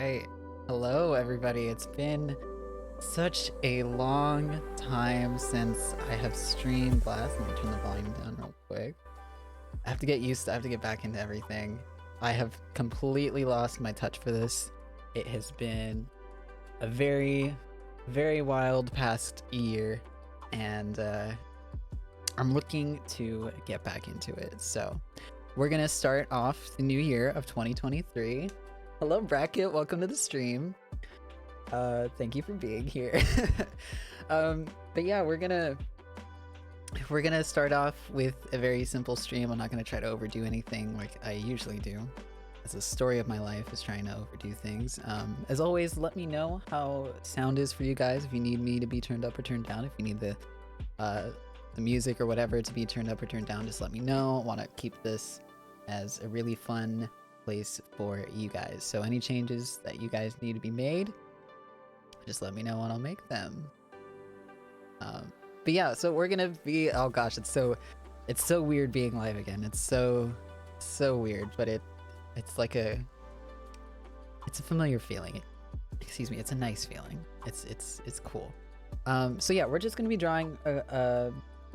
right. Hello, everybody. It's been such a long time since I have streamed last. Let me turn the volume down real quick. I have to get used to, I have to get back into everything. I have completely lost my touch for this. It has been a very, very wild past year, and I'm looking to get back into it. So we're gonna start off the new year of 2023. Hello, Bracket. Welcome to the stream. Thank you for being here. But yeah, we're gonna start off with a very simple stream. I'm not gonna try to overdo anything like I usually do. As the story of my life is trying to overdo things. As always, let me know how sound is for you guys. If you need me to be turned up or turned down, if you need the music or whatever to be turned up or turned down, just let me know. I want to keep this as a really fun place for you guys. So any changes that you guys need to be made, just let me know and I'll make them. But yeah, so we're gonna be, oh gosh, it's so weird being live again. It's so weird, but it's like it's a familiar feeling. Excuse me, it's a nice feeling. It's cool. So yeah, we're just gonna be drawing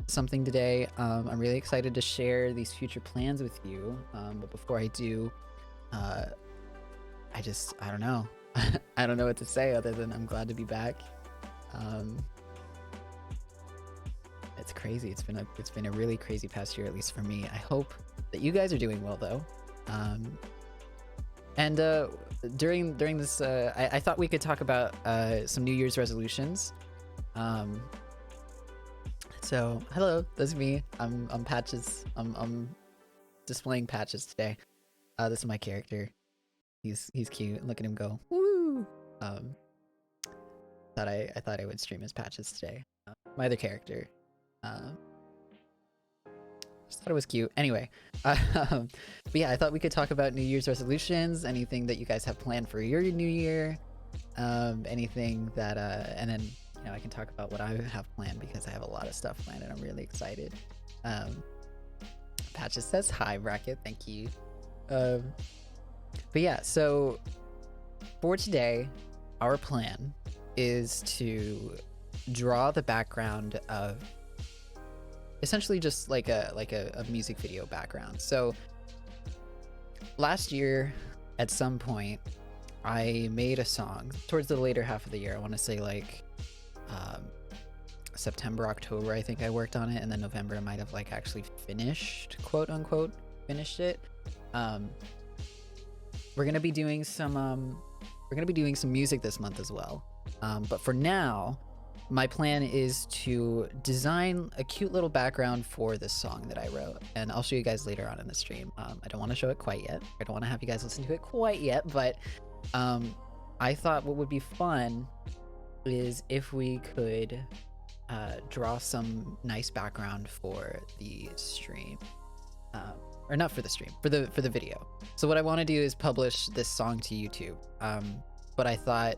something today. I'm really excited to share these future plans with you. But before I do, I don't know. I don't know what to say other than I'm glad to be back. It's crazy. It's been a really crazy past year, at least for me. I hope that you guys are doing well though. And during this, I thought we could talk about some New Year's resolutions. So hello, that's me. I'm Patches. I'm displaying Patches today. This is my character. He's cute. Look at him go. Woo! I thought I would stream as Patches today. My other character. Just thought it was cute. Anyway, but yeah, I thought we could talk about New Year's resolutions, anything that you guys have planned for your new year, anything that, and then, you know, I can talk about what I have planned because I have a lot of stuff planned and I'm really excited. Patches says hi, Bracket. Thank you. But yeah, so for today, our plan is to draw the background of essentially just like a music video background. So last year at some point I made a song towards the later half of the year. I want to say like September, October, I think I worked on it, and then November I might have like actually finished, quote unquote, finished it. We're gonna be doing some music this month as well. But for now, my plan is to design a cute little background for this song that I wrote, and I'll show you guys later on in the stream. I don't want to show it quite yet. I don't want to have you guys listen to it quite yet, but I thought what would be fun is if we could draw some nice background for the stream. Or not for the stream, for the video. So what I want to do is publish this song to YouTube. But I thought,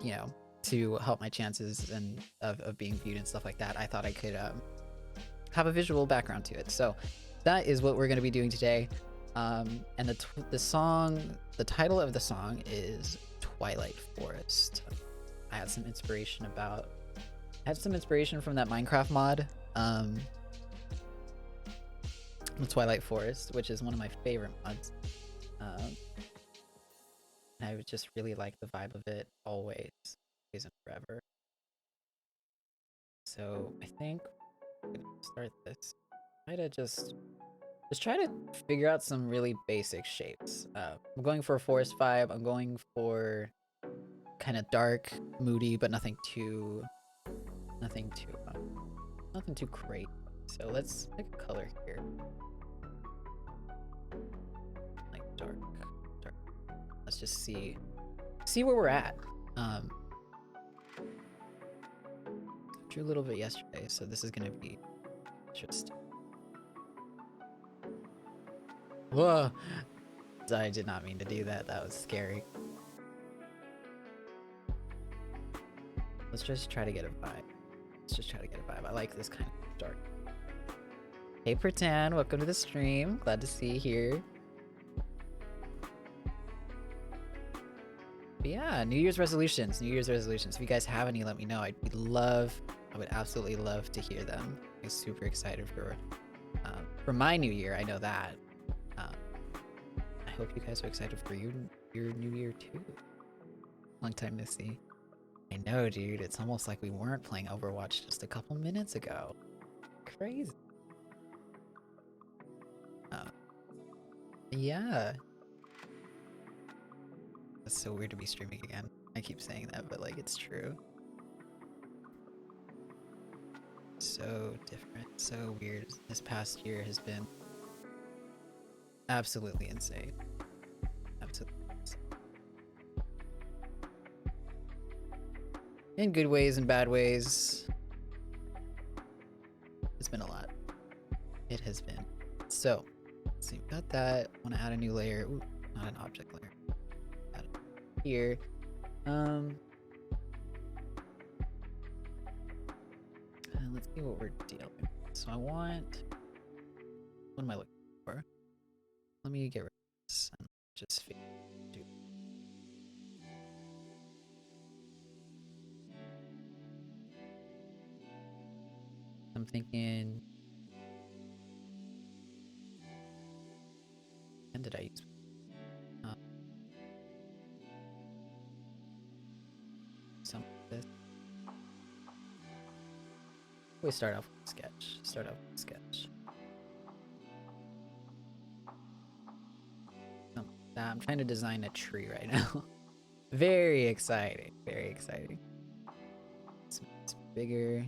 you know, to help my chances and of being viewed and stuff like that, I thought I could have a visual background to it. So that is what we're going to be doing today. And the title of the song is Twilight Forest. I had some inspiration from that Minecraft mod, the Twilight Forest, which is one of my favorite mods. And I would just really like the vibe of it always and forever. So I think I'm gonna start this. Try to just try to figure out some really basic shapes. I'm going for a forest vibe. I'm going for kind of dark, moody, but nothing too crazy. So let's pick a color here, like dark. Let's just see where we're at. Drew a little bit yesterday, so this is gonna be interesting. Whoa! I did not mean to do that. That was scary. Let's just try to get a vibe. I like this kind of dark. Hey, Pretend, welcome to the stream. Glad to see you here. But yeah, New Year's resolutions. New Year's resolutions. If you guys have any, let me know. I would absolutely love to hear them. I'm super excited for my new year. I know that. Um, I hope you guys are excited for your new year too. Long time to see. I know, dude. It's almost like we weren't playing Overwatch just a couple minutes ago. Crazy. Yeah. It's so weird to be streaming again. I keep saying that, but like it's true. So different, so weird. This past year has been absolutely insane. Absolutely insane. In good ways and bad ways. It's been a lot. It has been. So, let's see, got that. Want to add a new layer. Ooh, not an object layer. Add it here. Let's see what we're dealing with. So I want, what am I looking for? Let me get rid of this and just do. I'm thinking, when did I use some of this? We start off with sketch. I'm trying to design a tree right now. Very exciting. Very exciting. It's bigger.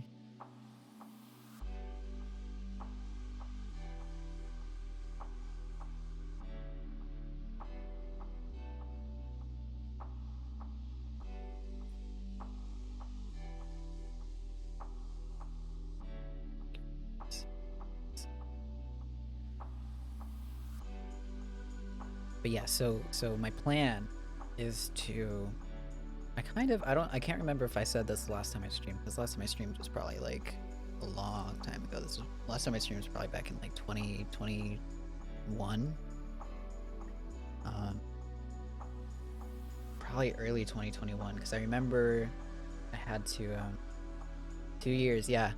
But yeah, so my plan is to I can't remember if I said this the last time I streamed, because last time I streamed was probably like a long time ago. Last time I streamed was probably back in like 2021. Probably early 2021, because I remember I had to 2 years, yeah.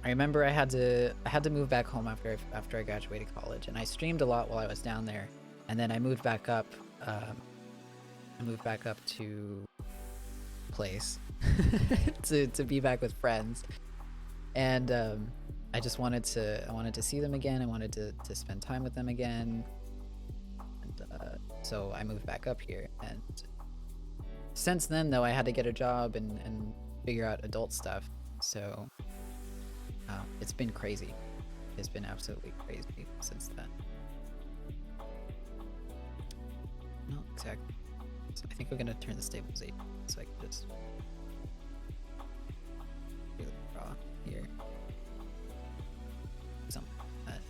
I remember I had to move back home after I graduated college, and I streamed a lot while I was down there, and then I moved back up. To place to be back with friends, and I just wanted to see them again. I wanted to spend time with them again, and so I moved back up here. And since then, though, I had to get a job and figure out adult stuff. So it's been crazy. It's been absolutely crazy since then. Not exactly. So I think we're gonna turn the stabilization so I can just really draw here. Something like that.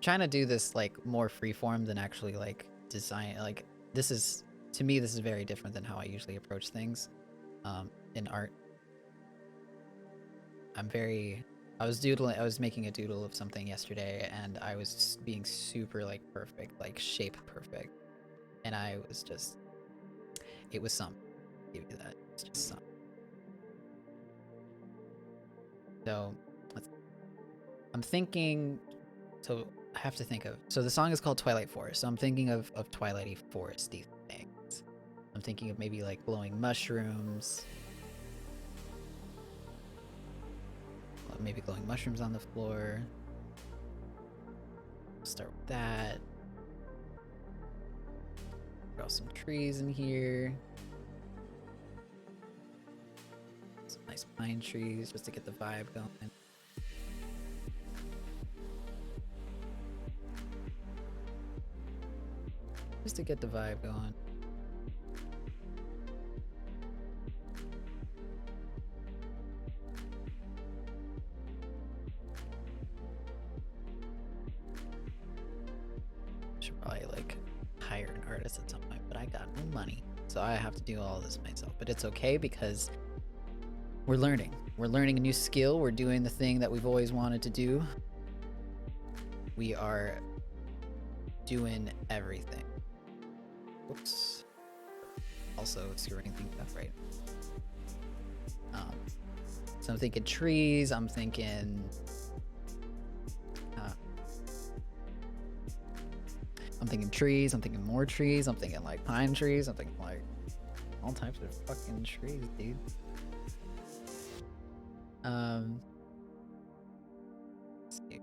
Trying to do this like more freeform than actually like design. Like this is, to me, this is very different than how I usually approach things in art. I was making a doodle of something yesterday, and I was being super like perfect, like shape perfect. And I was just, it was something. I'll give you that. It's just something. So I'm thinking, so I have to think of, so the song is called Twilight Forest. So I'm thinking of Twilighty Foresty things. I'm thinking of maybe like glowing mushrooms. Maybe glowing mushrooms on the floor. Start with that. Draw some trees in here. Some nice pine trees just to get the vibe going. Just to get the vibe going. Should probably like hire an artist at some point, but I got no money, so I have to do all this myself. But it's okay because we're learning. We're learning a new skill. We're doing the thing that we've always wanted to do. We are doing everything. Whoops. Also screwing things up, right? So I'm thinking trees. I'm thinking. I'm thinking trees. I'm thinking more trees. I'm thinking like pine trees. I'm thinking like all types of fucking trees, dude. Let's see.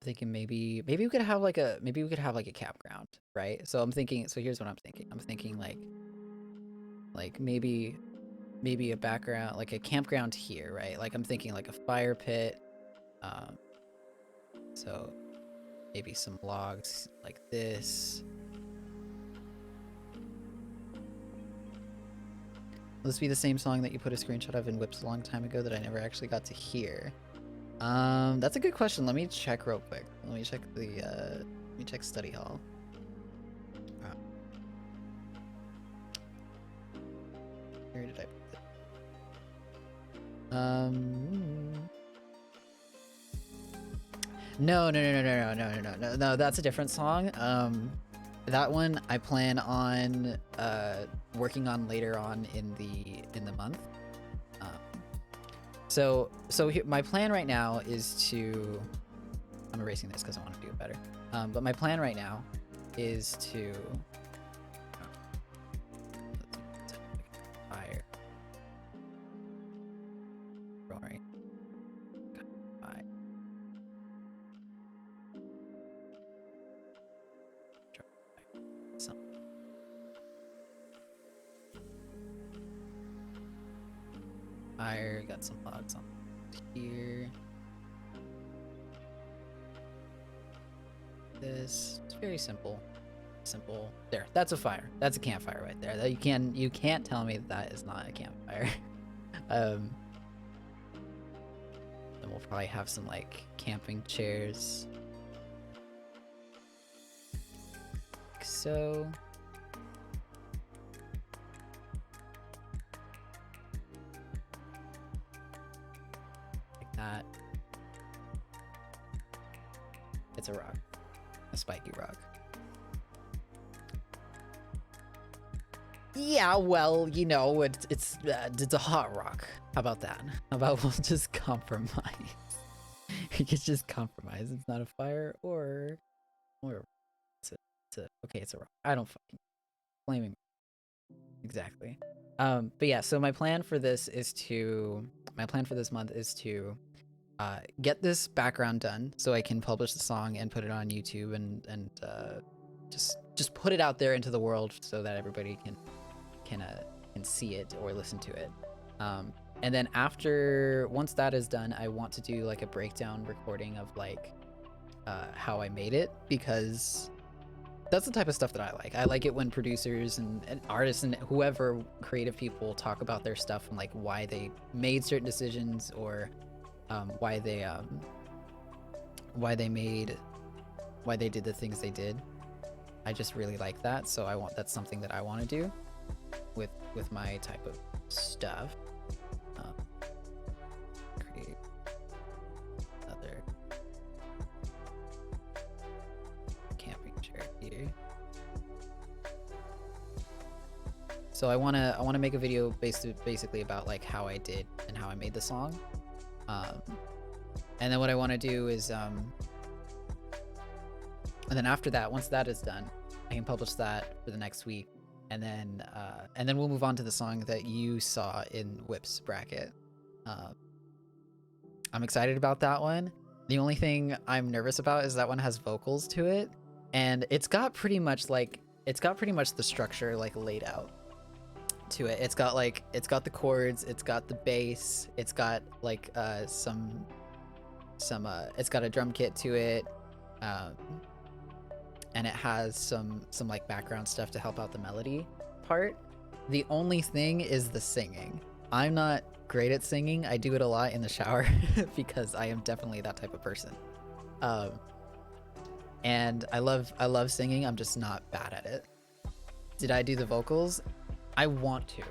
Thinking maybe we could have like a campground, right? So I'm thinking. So here's what I'm thinking. I'm thinking like maybe a background, like a campground here, right? Like I'm thinking like a fire pit. So maybe some logs like this. Will this be the same song that you put a screenshot of in Whips a long time ago that I never actually got to hear? That's a good question. Let me check real quick. Let me check the let me check study hall. Where did I put it? No, that's a different song. That one I plan on working on later on in the month. So my plan right now is to, I'm erasing this because I want to do it better. But my plan right now is to fire. Roaring. Fire. Some. Fire, got some logs on here. This, it's very simple. There, that's a fire. That's a campfire right there. That you can't tell me that is not a campfire. Then we'll probably have some like camping chairs. Like so. Like that. It's a rock. A spiky rock. Yeah, well, you know, it's a hot rock. How about that? How about we'll just compromise? We could just compromise. It's not a fire or it's a rock. I don't fucking flaming. Exactly. But yeah, so my plan for this month is to get this background done so I can publish the song and put it on YouTube and just put it out there into the world so that everybody can see it or listen to it. And then once that is done, I want to do like a breakdown recording of like how I made it, because that's the type of stuff that I like. I like it when producers and artists and whoever creative people talk about their stuff and like why they made certain decisions or why they did the things they did. I just really like that, so that's something that I want to do with my type of stuff. Create another camping chair here. So I wanna make a video basically about like how I did and how I made the song. And then what I want to do is and then after that, once that is done, I can publish that for the next week, and then we'll move on to the song that you saw in Whip's bracket. I'm excited about that one. The only thing I'm nervous about is that one has vocals to it, and it's got pretty much the structure like laid out to it. It's got the chords, it's got the bass, it's got like it's got a drum kit to it, and it has some like background stuff to help out the melody part. The only thing is the singing. I'm not great at singing. I do it a lot in the shower because I am definitely that type of person. And I love singing. I'm just not bad at it. Did I do the vocals? I want to.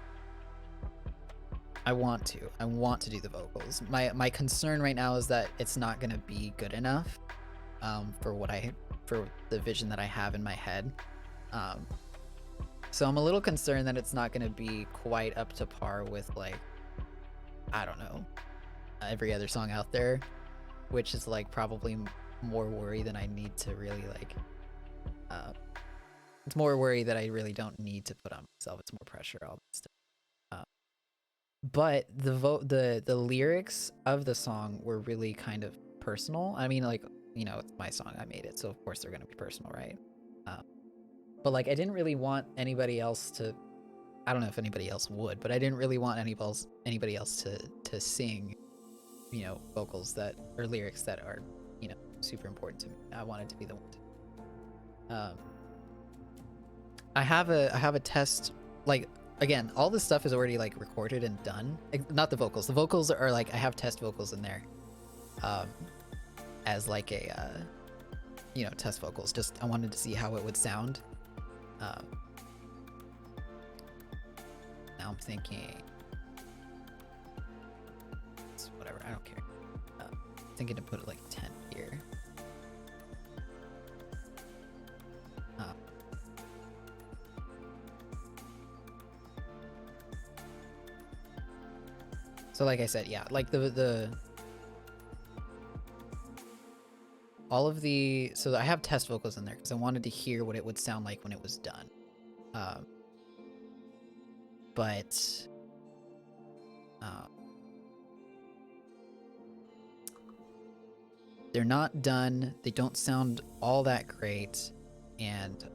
I want to do the vocals. My concern right now is that it's not gonna be good enough for the vision that I have in my head. So I'm a little concerned that it's not gonna be quite up to par with, like, I don't know, every other song out there, which is like probably more worry than I need to really like. It's more worry that I really don't need to put on myself. It's more pressure, all that stuff. But the lyrics of the song were really kind of personal. I mean, like, you know, it's my song, I made it, so of course they're gonna be personal, right? But like, I didn't really want anybody else to. I don't know if anybody else would, but I didn't really want anybody else to sing, you know, vocals that or lyrics that are, you know, super important to me. I wanted to be the one to. I have a test, like, again, all this stuff is already like recorded and done. Not the vocals. The vocals are like, I have test vocals in there, as like a you know, test vocals. Just I wanted to see how it would sound. Now I'm thinking, it's whatever. I don't care. Thinking to put it like 10 here. So like I said, yeah, like the all of the, so I have test vocals in there because I wanted to hear what it would sound like when it was done. But they're not done. They don't sound all that great, and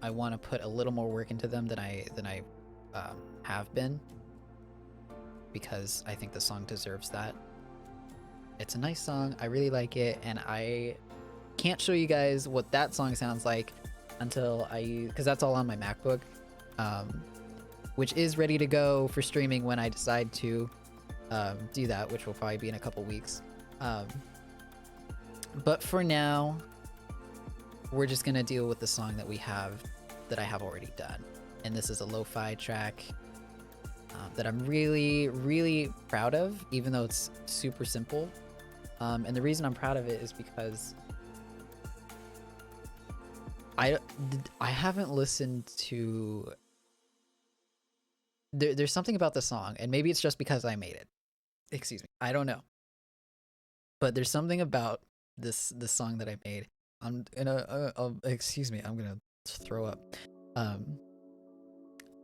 I want to put a little more work into them than I have been, because I think the song deserves that. It's a nice song. I really like it, and I can't show you guys what that song sounds like until because that's all on my MacBook, which is ready to go for streaming when I decide to do that, which will probably be in a couple weeks. But for now, we're just gonna deal with the song that I have already done, and this is a lo-fi track that I'm really, really proud of, even though it's super simple. And the reason I'm proud of it is because I haven't listened to. There's something about the song, and maybe it's just because I made it. Excuse me, I don't know. But there's something about this song that I made. I'm gonna excuse me, I'm gonna throw up. I'm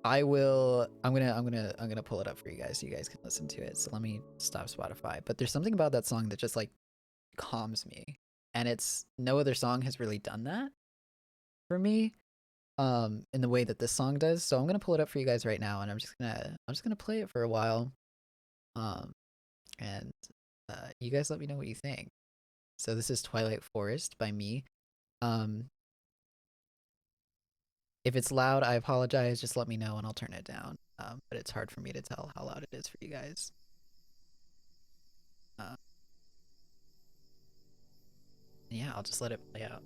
gonna pull it up for you guys so you guys can listen to it. So let me stop Spotify. But there's something about that song that just like calms me, and it's no other song has really done that for me in the way that this song does. So I'm gonna pull it up for you guys right now, and I'm just gonna play it for a while, and you guys let me know what you think. So this is Twilight Forest by me. If it's loud, I apologize. Just let me know and I'll turn it down. But it's hard for me to tell how loud it is for you guys. Yeah, I'll just let it play out.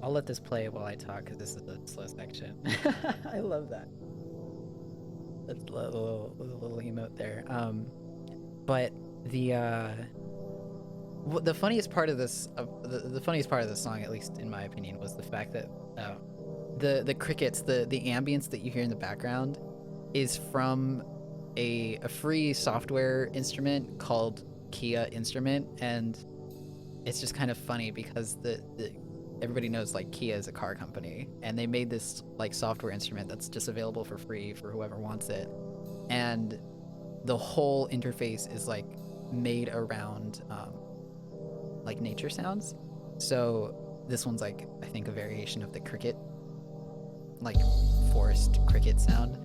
I'll let this play while I talk because this is the slow section. I love that. That's a little emote there. But the the funniest part of this, the funniest part of the song, at least in my opinion, was the fact that the crickets, the ambience that you hear in the background, is from a free software instrument called Kia Instrument, and it's just kind of funny because the everybody knows like Kia is a car company, and they made this like software instrument that's just available for free for whoever wants it, and the whole interface is like made around like nature sounds. So this one's like, I think, a variation of the cricket, like forest cricket sound.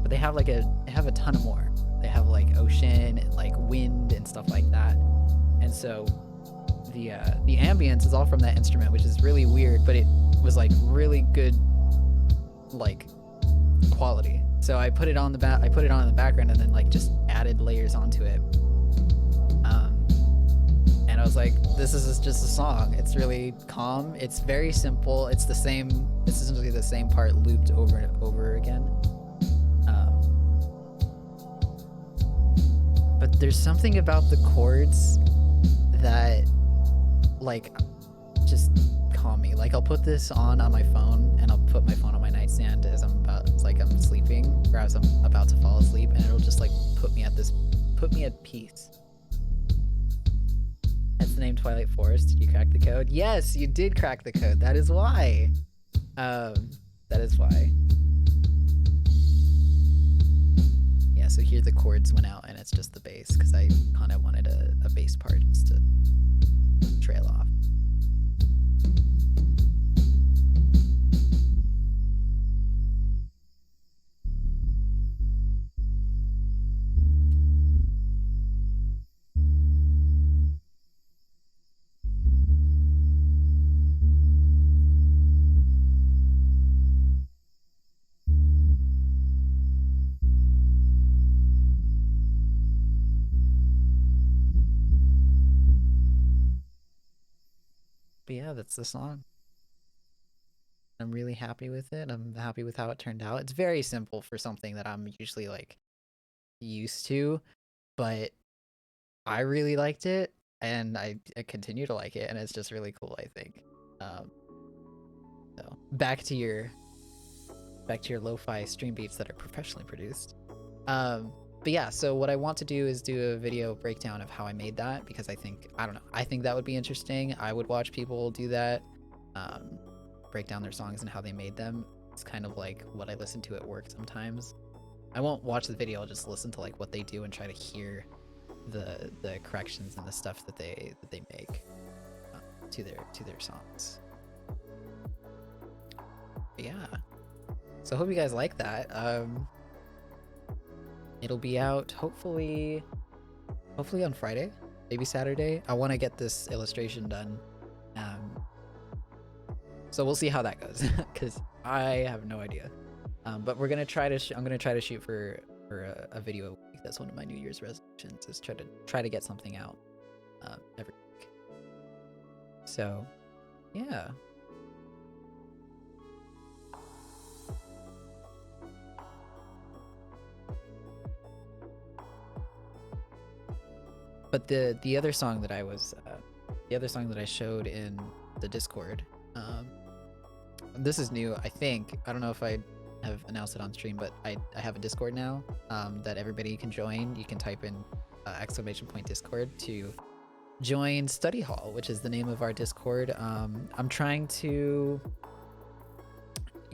But they have a ton of more. They have like ocean and like wind and stuff like that. And so the ambience is all from that instrument, which is really weird, but it was like really good like quality. So I put it on in the background and then like just added layers onto it. And I was like, this is just a song. It's really calm. It's very simple. It's essentially the same part looped over and over again. But there's something about the chords that like just calm me. Like I'll put this on my phone, and I'll put my phone on my nightstand as I'm sleeping, or as I'm about to fall asleep, and it'll just like put me at peace. That's the name Twilight Forest. Did you crack the code? Yes, you did crack the code. That is why. That is why. Yeah, so here the chords went out and it's just the bass, because I kind of wanted a bass part just to trail off. But yeah, that's the song. I'm really happy with it. I'm happy with how it turned out. It's very simple for something that I'm usually like used to, but I really liked it, and I continue to like it, and it's just really cool, I think. So back to your lo-fi stream beats that are professionally produced. But yeah, so what I want to do is do a video breakdown of how I made that, because I think that would be interesting. I would watch people do that, break down their songs and how they made them. It's kind of like what I listen to at work sometimes. I won't watch the video, I'll just listen to like what they do and try to hear the corrections and the stuff that they make to their songs. But yeah, so I hope you guys like that. It'll be out hopefully on Friday, maybe Saturday. I want to get this illustration done, so we'll see how that goes, because I have no idea. But we're gonna try to I'm gonna try to shoot for a video a week. That's one of my New Year's resolutions, is try to get something out every week. So yeah. But the other song that I showed in the Discord, this is new, I think. I don't know if I have announced it on stream, but I have a Discord now that everybody can join. You can type in !Discord to join Study Hall, which is the name of our Discord. I'm trying to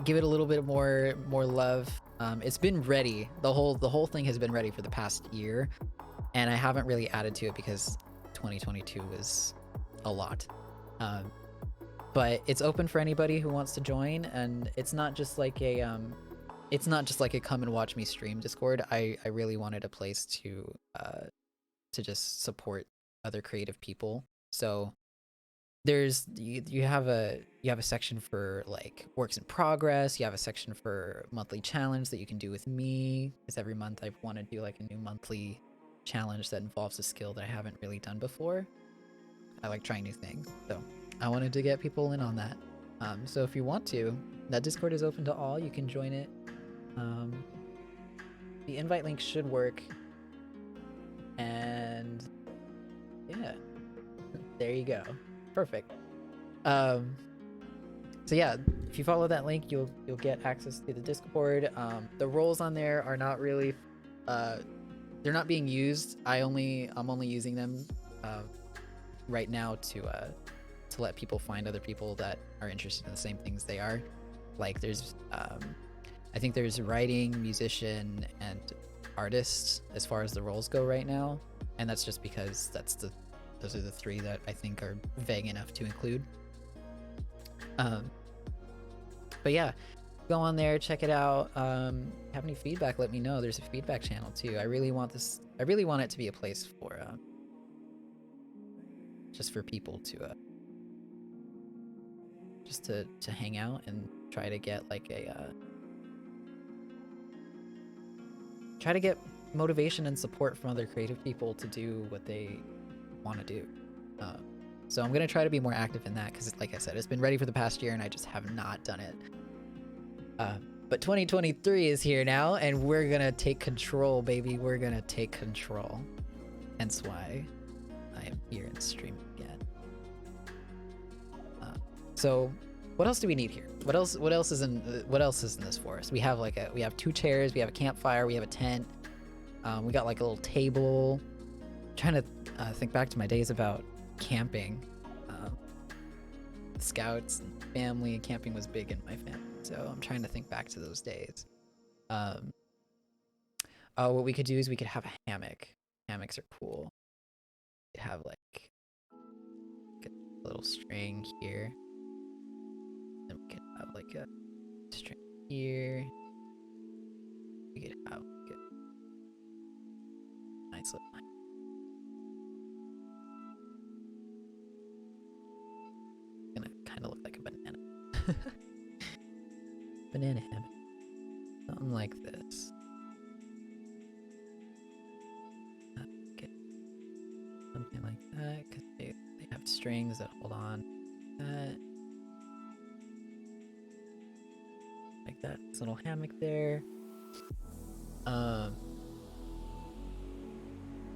give it a little bit more love. It's been ready. The whole thing has been ready for the past year, and I haven't really added to it because 2022 was a lot. But it's open for anybody who wants to join, and it's not just like a come and watch me stream Discord. I really wanted a place to just support other creative people. So you have a section for like works in progress. You have a section for monthly challenge that you can do with me, because every month I want to do like a new monthly challenge that involves a skill that I haven't really done before. I like trying new things. So I wanted to get people in on that. So if you want to, that Discord is open to all. You can join it. The invite link should work. And yeah, there you go. Perfect. So yeah, if you follow that link, you'll get access to the Discord. The roles on there are not really, they're not being used. I'm only using them right now to let people find other people that are interested in the same things they are. Like there's, I think there's writing, musician, and artist as far as the roles go right now, and that's just because those are the three that I think are vague enough to include. But yeah, go on there, check it out. Have any feedback, let me know. There's a feedback channel too. I really want it to be a place for just for people to just to hang out and try to get like try to get motivation and support from other creative people to do what they want to do. So I'm gonna try to be more active in that because, like I said, it's been ready for the past year and I just have not done it. But 2023 is here now, and we're gonna take control, baby. We're gonna take control. Hence why I am here in stream again. So, what else do we need here? What else is in this forest? We have we have 2 chairs. We have a campfire. We have a tent. We got like a little table. I'm trying to think back to my days about camping. Scouts and family. Camping was big in my family. So I'm trying to think back to those days. What we could do is we could have a hammock. Hammocks are cool. We could have like a little string here. Then we could have like a string here. We could have like a nice little gonna kind of look like a banana. Banana hammock. Something like this. Okay. Something like that, because they have strings that hold on. Like that. This little hammock there.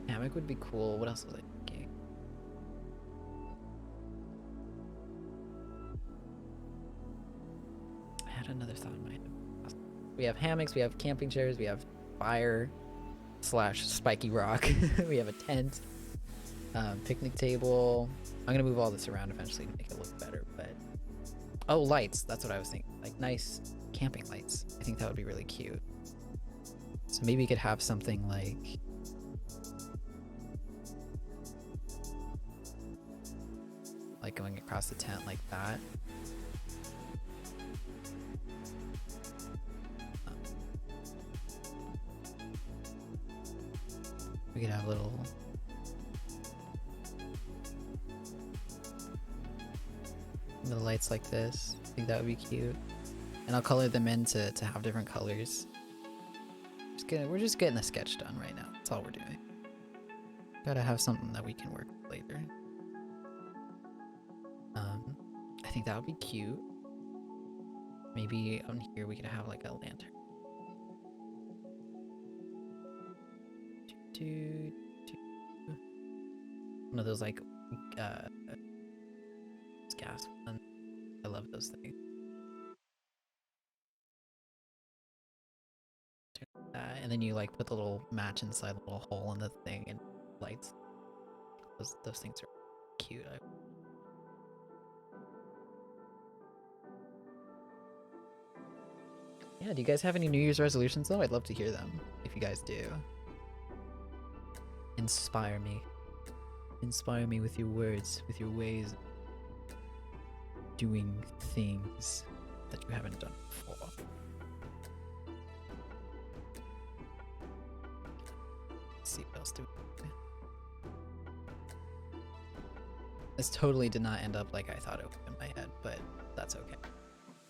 Hammock would be cool. What else was I thinking? I had another thought in my head. We have hammocks, we have camping chairs, we have fire / spiky rock. We have a tent, picnic table. I'm gonna move all this around eventually to make it look better, but oh, lights. That's what I was thinking. Like nice camping lights. I think that would be really cute. So maybe we could have something like going across the tent like that. We could have little lights like this. I think that would be cute. And I'll color them in to have different colors. We're just getting a sketch done right now. That's all we're doing. Gotta have something that we can work with later. I think that would be cute. Maybe on here we could have like a lantern. One of those like gas ones. I love those things. And then you like put the little match inside the little hole in the thing and lights. Those things are cute. Yeah, do you guys have any New Year's resolutions though? I'd love to hear them if you guys do. Inspire me. Inspire me with your words, with your ways of doing things that you haven't done before. Let's see what else do we do. This totally did not end up like I thought it would in my head, but that's okay.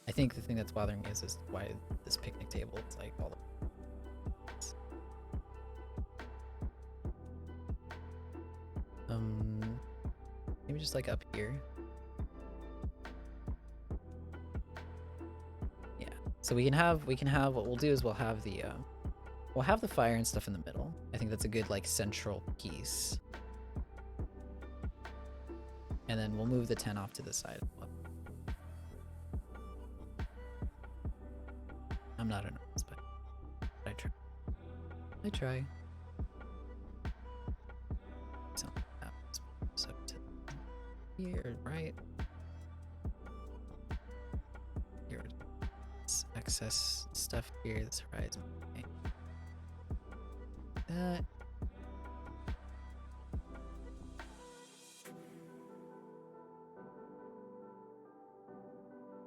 I think the thing that's bothering me is why this picnic table is like all the maybe just like up here. So we can have what we'll do is we'll have the fire and stuff in the middle. I think that's a good like central piece. And then we'll move the tent off to the side. I'm not an artist, but I try. I try. Something happens. So to here, right? Here, excess stuff here. This horizon. Okay. That.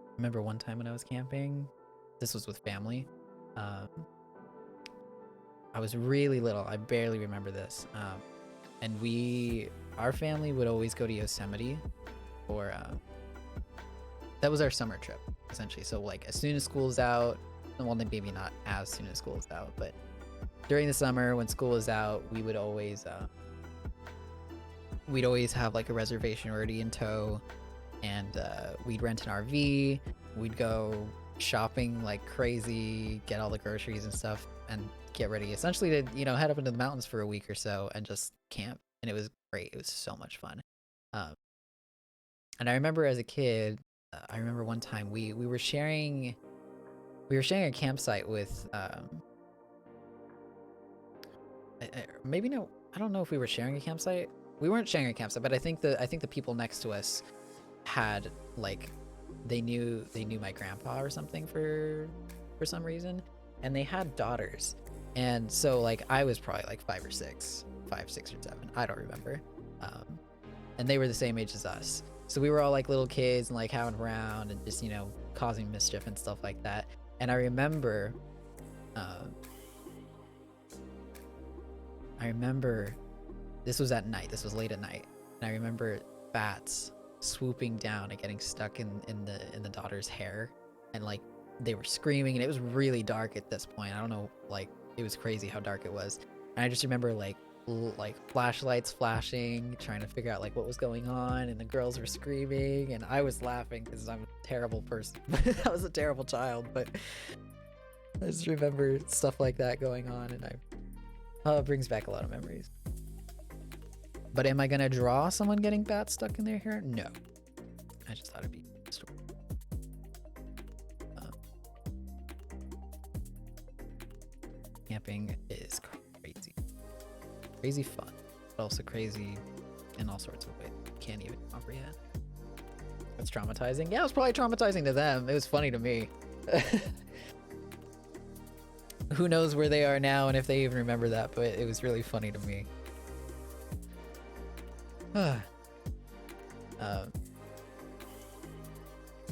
I remember one time when I was camping. This was with family. I was really little. I barely remember this. And our family would always go to Yosemite for, that was our summer trip, essentially. So like as soon as school's out, well, maybe not as soon as school is out, but during the summer when school is out, we would always, have like a reservation already in tow, and we'd rent an RV. We'd go shopping like crazy, get all the groceries and stuff, and get ready essentially to, you know, head up into the mountains for a week or so and just camp. And it was great. It was so much fun. And I remember as a kid, I remember one time we were sharing a campsite with maybe no, I don't know if we were sharing a campsite. We weren't sharing a campsite, but I think the people next to us had like they knew my grandpa or something for some reason, and they had daughters. And so like I was probably like 5 or 6 or 7, I don't remember, and they were the same age as us, so we were all like little kids and like having around and just, you know, causing mischief and stuff like that. And I remember this was at night, this was late at night, and I remember bats swooping down and getting stuck in the daughter's hair, and like they were screaming, and it was really dark at this point. I don't know, like it was crazy how dark it was. And I just remember like flashlights flashing, trying to figure out like what was going on, and the girls were screaming, and I was laughing because I'm a terrible person. I was a terrible child, but I just remember stuff like that going on, and it brings back a lot of memories. But am I gonna draw someone getting bats stuck in their hair? No. I just thought it'd be a story. Camping is crazy fun, but also crazy in all sorts of ways. Can't even comprehend. It's traumatizing. Yeah, it was probably traumatizing to them. It was funny to me. Who knows where they are now and if they even remember that, but it was really funny to me. I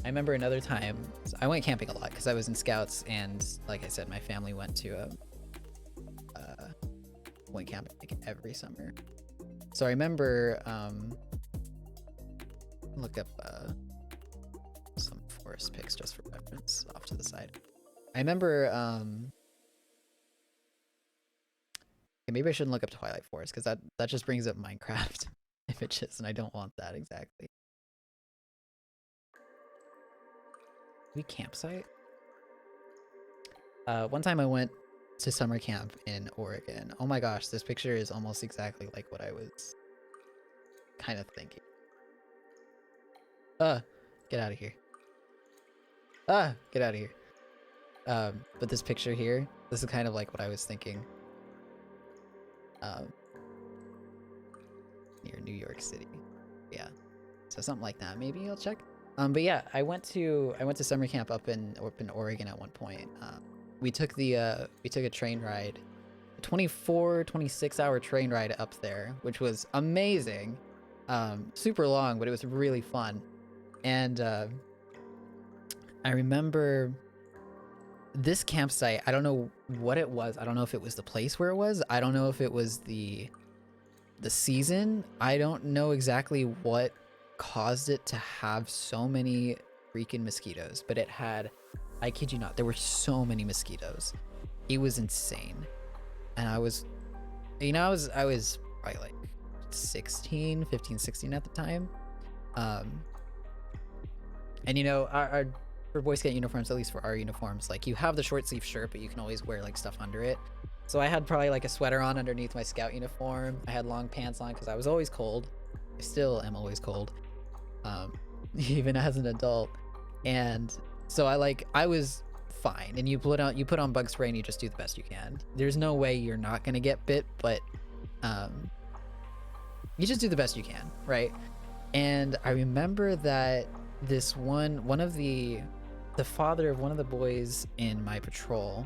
remember another time, I went camping a lot because I was in scouts, and like I said, my family went camping like every summer. So I remember look up some forest pics just for reference off to the side. I remember maybe I shouldn't look up Twilight Forest because that just brings up Minecraft images, and I don't want that exactly. We campsite? One time I went to summer camp in Oregon. Oh my gosh, this picture is almost exactly like what I was kind of thinking. Get out of here. Get out of here. But this picture here, this is kind of like what I was thinking. Near New York City. Yeah. So something like that. Maybe I'll check. But yeah, I went to summer camp up in Oregon at one point. We took a train ride, a 26 hour train ride up there, which was amazing. Super long, but it was really fun. And I remember this campsite, I don't know what it was. I don't know if it was the place where it was. I don't know if it was the season. I don't know exactly what caused it to have so many freaking mosquitoes, but it had, I kid you not, there were so many mosquitoes. It was insane. And I was probably like 15, 16 at the time. And you know, for Boy Scout uniforms, at least for our uniforms, like you have the short sleeve shirt, but you can always wear like stuff under it. So I had probably like a sweater on underneath my Scout uniform. I had long pants on because I was always cold. I still am always cold, even as an adult. And so I was fine. And you put on bug spray and you just do the best you can. There's no way you're not gonna get bit, but you just do the best you can, right? And I remember that this one of the father of one of the boys in my patrol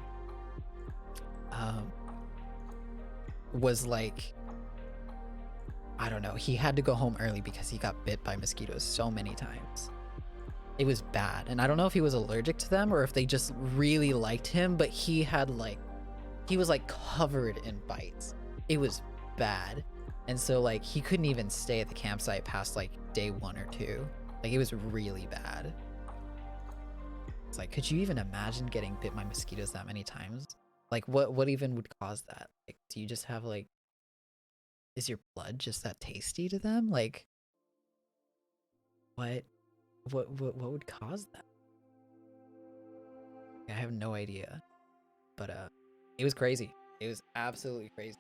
was like, I don't know, he had to go home early because he got bit by mosquitoes so many times. It was bad. And I don't know if he was allergic to them or if they just really liked him, but he was like covered in bites. It was bad. And so like he couldn't even stay at the campsite past like day 1 or 2. Like it was really bad. It's like, could you even imagine getting bit by mosquitoes that many times? Like what even would cause that? Like, do you just have like, is your blood just that tasty to them? Like what would cause that? I have no idea. But it was crazy. It was absolutely crazy.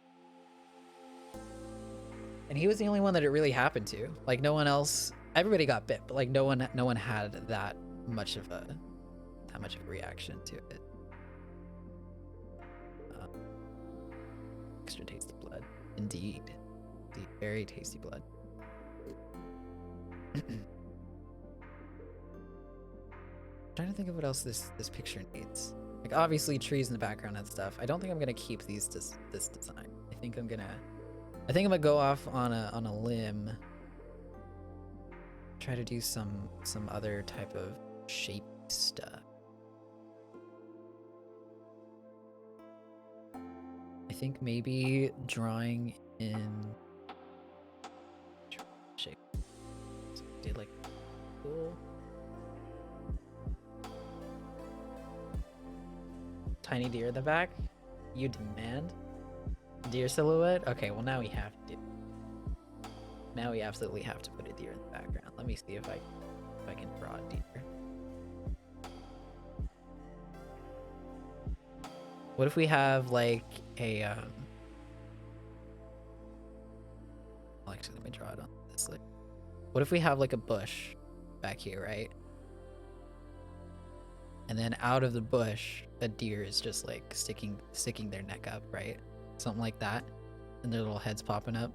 And he was the only one that it really happened to. Like no one else, everybody got bit, but like no one had that much of a reaction to it. Extra tasty blood, indeed, very tasty blood. Trying to think of what else this picture needs. Like obviously trees in the background and stuff. I don't think I'm gonna keep this design. I think I'm gonna go off on a limb. Try to do some other type of shape stuff. I think maybe drawing in shape. So did like cool. Tiny deer in the back. You demand deer silhouette. Okay, well now we have to. Now we absolutely have to put a deer in the background. Let me see if I can draw a deer. What if we have like a well, actually let me draw it on this. Like, what if we have like a bush back here, right? And then out of the bush, a deer is just like sticking their neck up, right? Something like that. And their little heads popping up.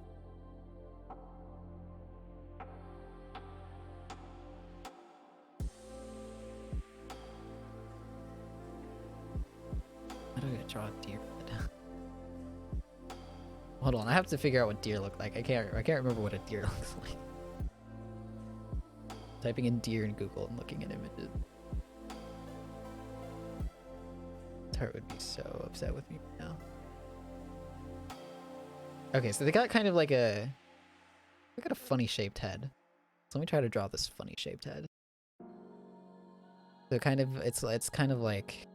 How do I draw a deer head? Hold on, I have to figure out what deer look like. I can't remember what a deer looks like. Typing in deer in Google and looking at images. Tart would be so upset with me now. Okay, so they got kind of like they got a funny shaped head. So let me try to draw this funny shaped head. So kind of it's kind of like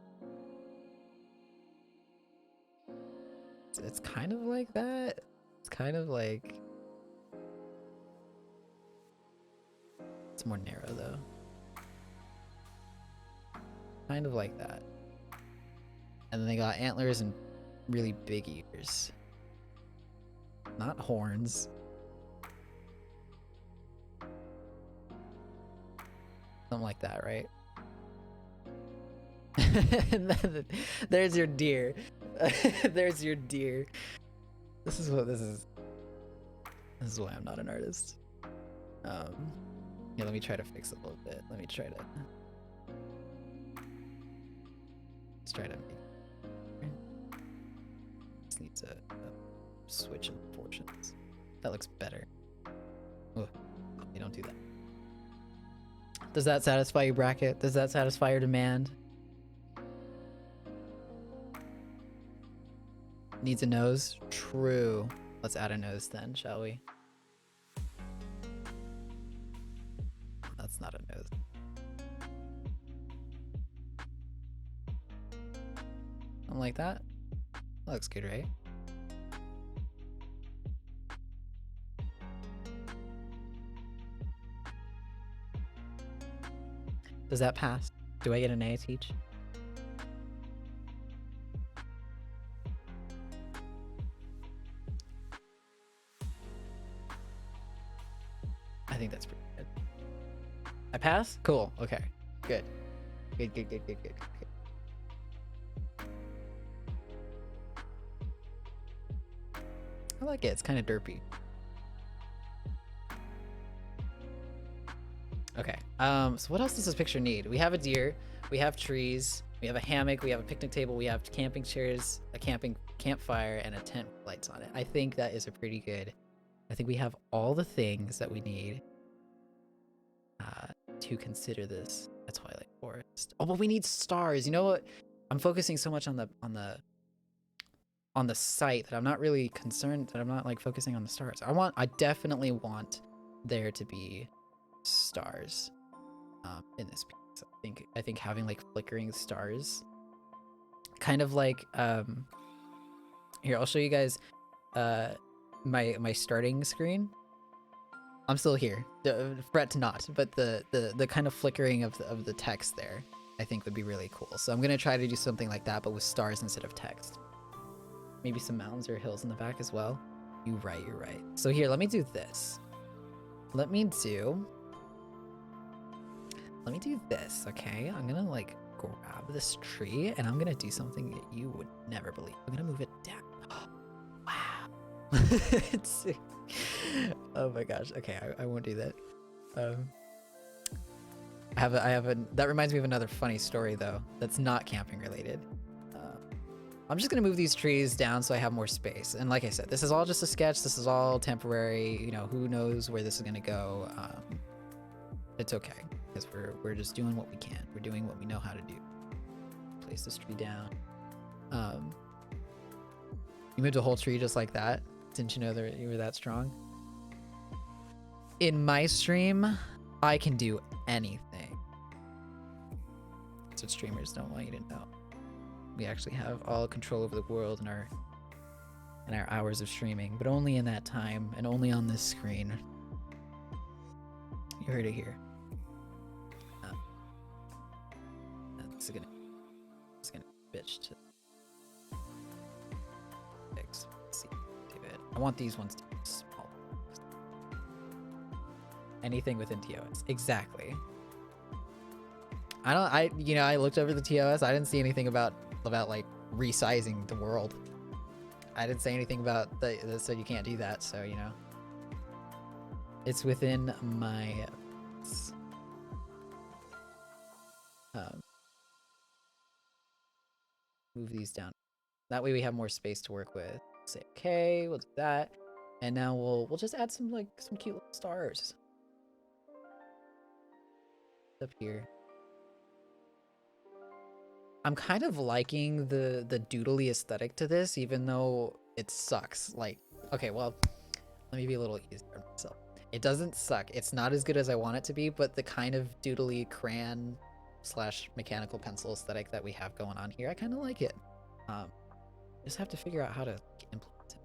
it's kind of like that. It's kind of like it's more narrow though. Kind of like that. And then they got antlers and really big ears. Not horns. Something like that, right? And then, there's your deer. There's your deer. This is why I'm not an artist. Yeah, let me try to fix it a little bit. Let's try to make this needs a switch in proportions. That looks better. Oh, you don't do that. Does that satisfy your bracket? Does that satisfy your demand? Needs a nose? True. Let's add a nose then, shall we? That's not a nose. Something like that. That looks good, right? Does that pass? Do I get an A, Teach? I think that's pretty good. I pass? Cool. Okay. Good. Good, good, good, good, good, good. I like it. It's kind of derpy. Okay. So what else does this picture need? We have a deer. We have trees. We have a hammock. We have a picnic table. We have camping chairs, a campfire, and a tent with lights on it. I think that is a pretty good. I think we have all the things that we need to consider this a Twilight Forest. Oh, but we need stars. You know what? I'm focusing so much on the site that I'm not really concerned, that I'm not like focusing on the stars. I definitely want there to be stars in this piece. I think having like flickering stars, kind of like here, I'll show you guys my starting screen. I'm still here. Fret not, but the kind of flickering of the text there, I think would be really cool. So I'm gonna try to do something like that, but with stars instead of text. Maybe some mountains or hills in the back as well. You're right. So here, let me do this. Let me do this, okay? I'm gonna like grab this tree and I'm gonna do something that you would never believe. I'm gonna move it down. Wow. Oh my gosh. Okay, I won't do that. That reminds me of another funny story though. That's not camping related. I'm just gonna move these trees down so I have more space. And like I said, this is all just a sketch. This is all temporary. You know, who knows where this is gonna go. It's okay, because we're just doing what we can. We're doing what we know how to do. Place this tree down. You moved a whole tree just like that? Didn't you know that you were that strong? In my stream, I can do anything. That's what streamers don't want you to know. We actually have all control over the world in our hours of streaming, but only in that time and only on this screen. You heard it here. It's gonna bitch to fix. Let's see, David. I want these ones to be small. Anything within TOS, exactly. I looked over the TOS. I didn't see anything about like resizing the world. I didn't say anything about so you can't do that. So it's within my move these down. That way we have more space to work with. Say okay, we'll do that, and now we'll just add some cute little stars up here. I'm kind of liking the doodly aesthetic to this, even though it sucks. Like, okay, well, let me be a little easier on myself. It doesn't suck. It's not as good as I want it to be, but the kind of doodly crayon / mechanical pencil aesthetic that we have going on here, I kind of like it. Just have to figure out how to implement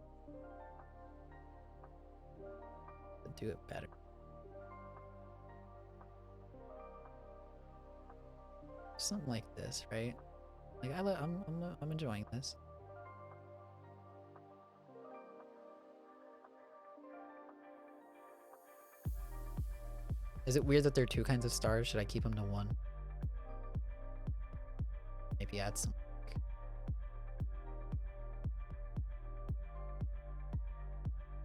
it. To do it better. Something like this, right? Like I'm enjoying this. Is it weird that there are two kinds of stars? Should I keep them to one? Maybe add some.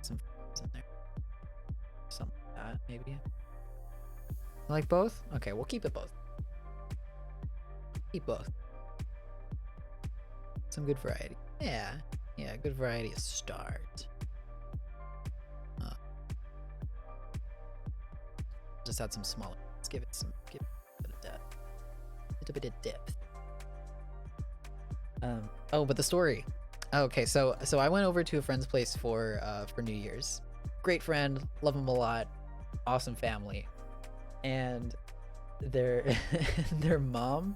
Some in there. Something like that, maybe. Like both? Okay, we'll keep it both. Keep both. Some good variety. Yeah, good variety of stars. Just add some smaller. Let's give it a bit of depth. A bit of depth. Oh, but the story. Okay, so I went over to a friend's place for New Year's. Great friend, love him a lot, awesome family, and their mom,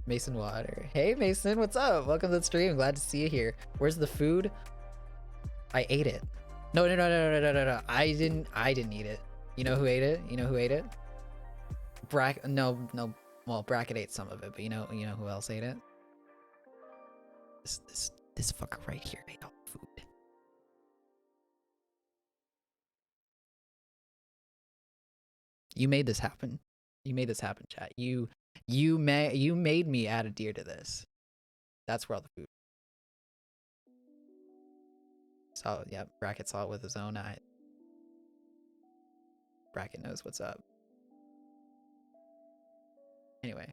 Mason Water. Hey Mason, what's up? Welcome to the stream. Glad to see you here. Where's the food? I ate it. No. I didn't eat it. You know who ate it? You know who ate it? No. Well, Bracket ate some of it, but you know who else ate it? This fucker right here ate all the food. You made this happen. You made this happen, chat. You made me add a deer to this. That's where all the food. So yeah, Bracket saw it with his own eye. Bracket knows what's up. Anyway,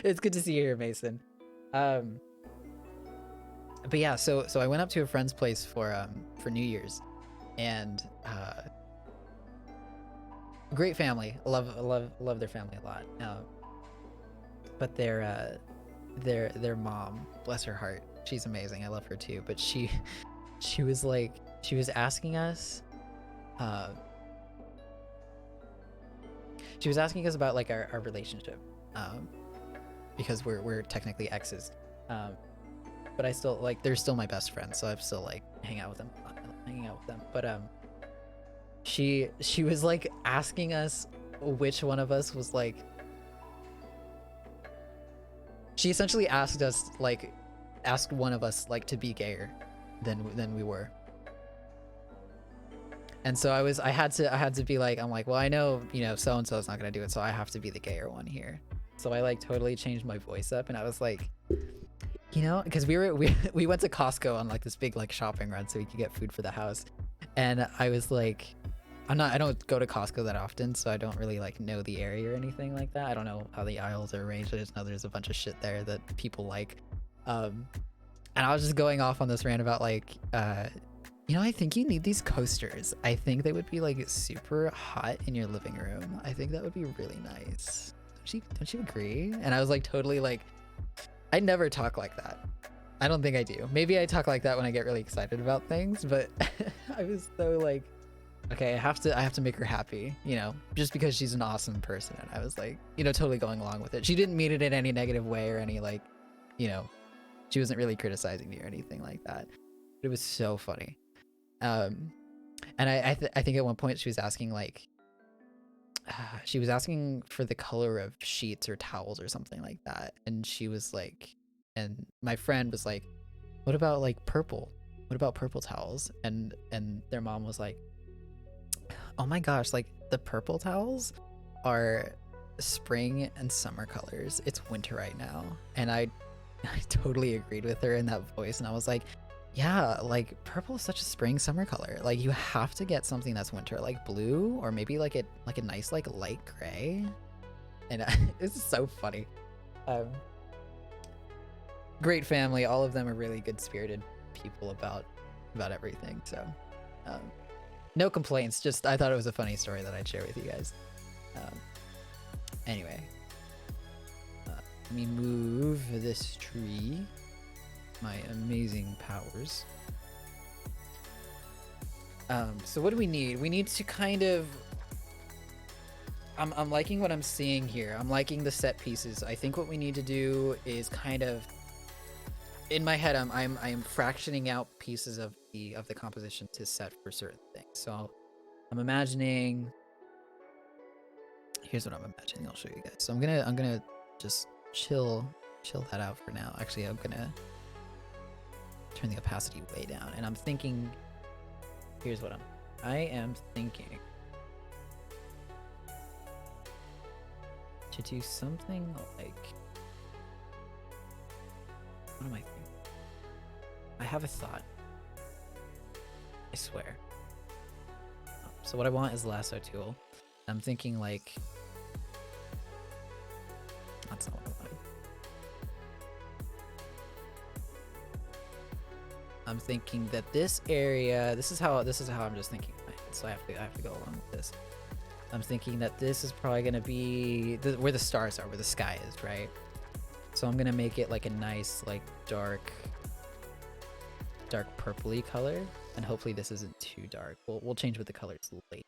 it's good to see you here, Mason. But yeah, so I went up to a friend's place for New Year's, and great family. Love their family a lot. But their mom, bless her heart, she's amazing. I love her too. But she was asking us, she was asking us about like our relationship, because we're technically exes, but I still like, they're still my best friends, so I'm still like hanging out with them. But she was like asking us which one of us was like. She essentially asked one of us like to be gayer than we were. And so I had to be like, I'm like, well, I know, so and so is not gonna do it, so I have to be the gayer one here. So I like totally changed my voice up, and I was like, because we went to Costco on like this big like shopping run so we could get food for the house, and I was like, I don't go to Costco that often, so I don't really like know the area or anything like that. I don't know how the aisles are arranged. I just know there's a bunch of shit there that people like. And I was just going off on this rant about like, I think you need these coasters. I think they would be like super hot in your living room. I think that would be really nice. Don't you agree? And I was like totally like, I never talk like that. I don't think I do. Maybe I talk like that when I get really excited about things, but I was so like, okay, I have to make her happy, just because she's an awesome person. And I was like, totally going along with it. She didn't mean it in any negative way or any like, she wasn't really criticizing me or anything like that. But it was so funny. And I think at one point she was asking like, she was asking for the color of sheets or towels or something like that. And she was like, and my friend was like, what about like purple? What about purple towels? And their mom was like, oh my gosh, like the purple towels are spring and summer colors. It's winter right now. And I totally agreed with her in that voice. And I was like, yeah, like purple is such a spring summer color. Like you have to get something that's winter, like blue, or maybe like a nice like light gray. And it's so funny. Great family. All of them are really good spirited people about everything. So no complaints. Just I thought it was a funny story that I'd share with you guys. Anyway, let me move this tree. My amazing powers. So what do we need? We need to kind of. I'm liking what I'm seeing here. I'm liking the set pieces. I think what we need to do is kind of. In my head, I'm fractioning out pieces of the composition to set for certain things. So I'm imagining. Here's what I'm imagining. I'll show you guys. So I'm gonna just chill that out for now. Actually, I'm gonna turn the opacity way down, and I'm thinking. Here's what I am thinking. To do something like. What am I thinking? I have a thought. I swear. So what I want is lasso tool. I'm thinking like. That's not what I wanted. I'm thinking that this area. This is how I'm just thinking. So I have to go along with this. I'm thinking that this is probably gonna be where the stars are, where the sky is, right? So I'm gonna make it like a nice, like dark purpley color, and hopefully this isn't too dark. We'll change with the colors later.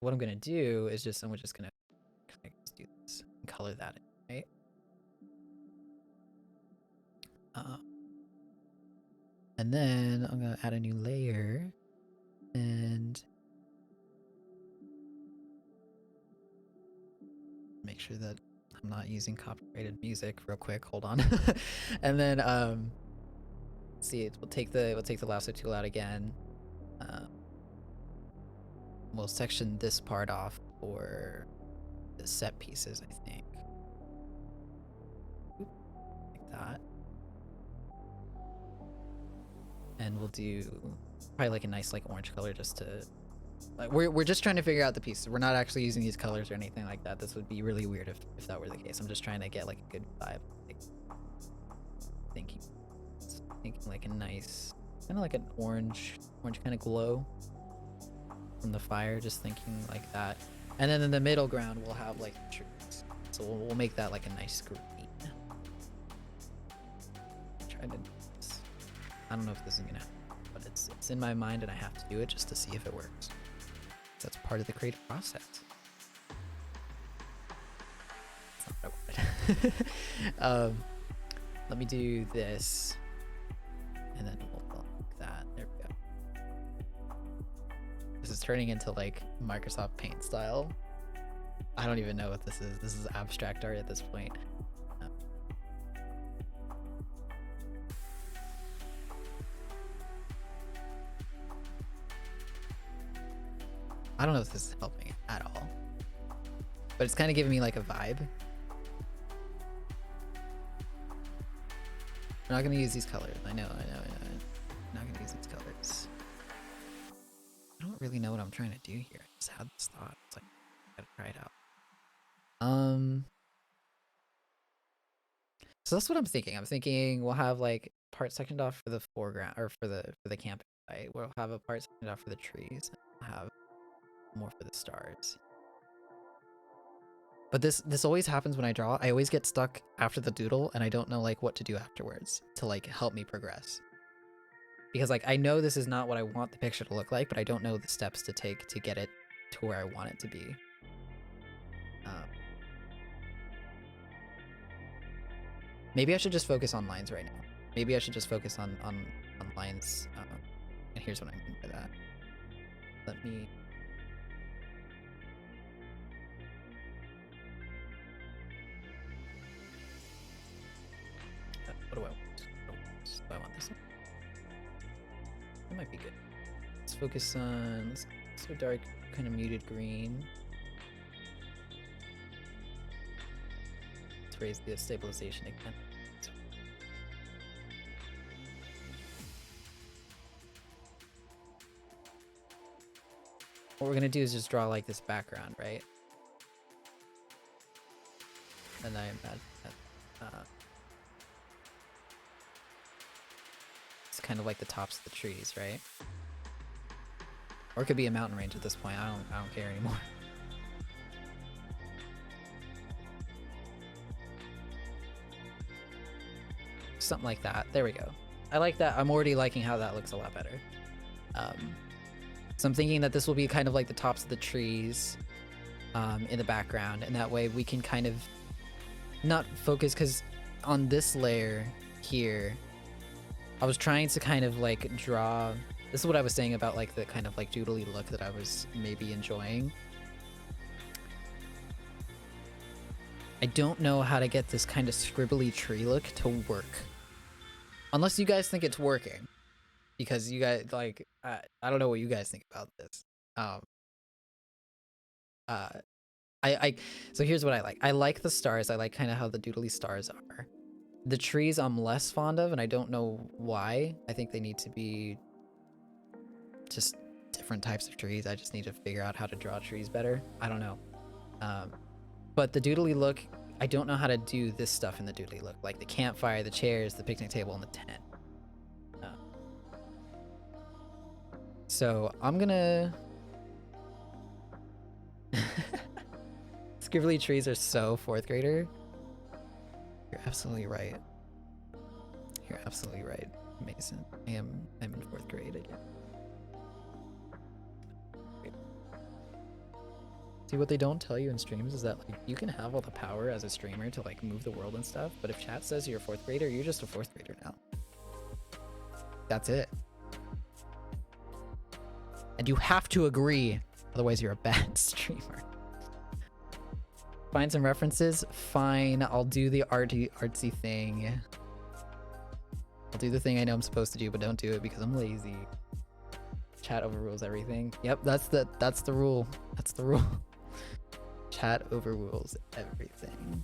What I'm gonna do is I'm just gonna just do this and color that in, right? And then I'm gonna add a new layer, and make sure that I'm not using copyrighted music real quick. Hold on. And then see, we'll take the lasso tool out again. We'll section this part off for the set pieces, I think. Oop, like that. And we'll do probably like a nice like orange color just to like we're just trying to figure out the pieces. We're not actually using these colors or anything like that. This would be really weird if that were the case. I'm just trying to get like a good vibe. Like thinking like a nice kind of like an orange kind of glow from the fire, just thinking like that. And then in the middle ground we'll have like the trees. So we'll make that like a nice green. Try to I don't know if this is gonna happen, but it's in my mind and I have to do it just to see if it works. That's part of the creative process. That's not what I wanted. Let me do this, and then we'll like that. There we go. This is turning into like Microsoft Paint style. I don't even know what this is. This is abstract art at this point. I don't know if this is helping at all, but it's kind of giving me like a vibe. We're not gonna use these colors. I know. I'm not gonna use these colors. I don't really know what I'm trying to do here. I just had this thought. It's like, I gotta try it out. So that's what I'm thinking. I'm thinking we'll have like part sectioned off for the foreground or for the camping site. We'll have a part sectioned off for the trees. We'll have more for the stars. But this always happens when I draw. I always get stuck after the doodle and I don't know like what to do afterwards to like help me progress. Because like I know this is not what I want the picture to look like, but I don't know the steps to take to get it to where I want it to be. Maybe I should just focus on lines right now. Maybe I should just focus on lines. And here's what I mean by that. Let me... What do I want? Do I want this one? That might be good. Let's focus on... Let's go dark, kind of muted green. Let's raise the stabilization again. What we're gonna do is just draw like this background, right? And I imagine that it's kind of like the tops of the trees, right? Or it could be a mountain range at this point. I don't care anymore. Something like that. There we go. I like that. I'm already liking how that looks a lot better. So I'm thinking that this will be kind of like the tops of the trees in the background, and that way we can kind of not focus, because on this layer here, I was trying to kind of like draw, this is what I was saying about like the kind of like doodly look that I was maybe enjoying. I don't know how to get this kind of scribbly tree look to work. Unless you guys think it's working. Because you guys, like, I don't know what you guys think about this. So here's what I like. I like the stars. I like kind of how the doodly stars are. The trees I'm less fond of, and I don't know why. I think they need to be just different types of trees. I just need to figure out how to draw trees better. I don't know. But the doodly look, I don't know how to do this stuff in the doodly look. Like the campfire, the chairs, the picnic table, and the tent. So I'm gonna... Scribbly trees are so 4th grader. You're absolutely right. You're absolutely right, Mason. I'm in 4th grade again. See, what they don't tell you in streams is that like you can have all the power as a streamer to like move the world and stuff, but if chat says you're a 4th grader, you're just a 4th grader now. That's it. And you have to agree, otherwise you're a bad streamer. Find some references? Fine, I'll do the artsy thing. I'll do the thing I know I'm supposed to do, but don't do it because I'm lazy. Chat overrules everything. Yep, that's the rule. That's the rule. Chat overrules everything.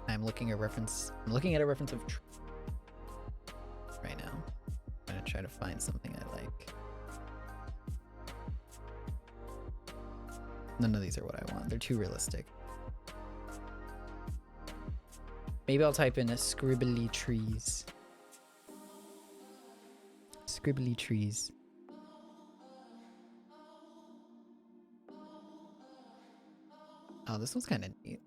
I'm looking at a reference. I'm looking at a reference of right now. I'm gonna try to find something I like. None of these are what I want. They're too realistic. Maybe I'll type in a scribbly trees. Scribbly trees. Oh, this one's kind of neat.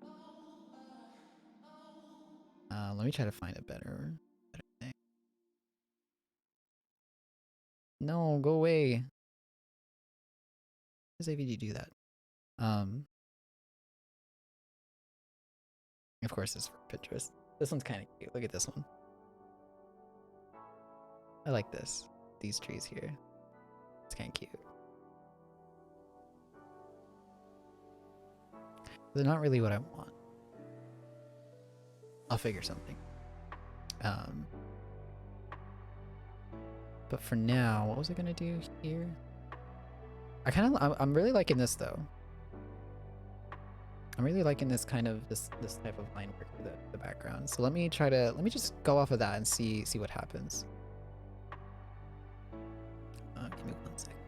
Let me try to find a better thing. No, go away. How does AVG do that? Of course, it's for Pinterest. This one's kind of cute. Look at this one. I like this. These trees here. It's kind of cute. They're not really what I want. I'll figure something. But for now, what was I gonna do here? I'm really liking this though. I'm really liking this kind of this type of line work for the background. So let me just go off of that and see what happens. Give me 1 second.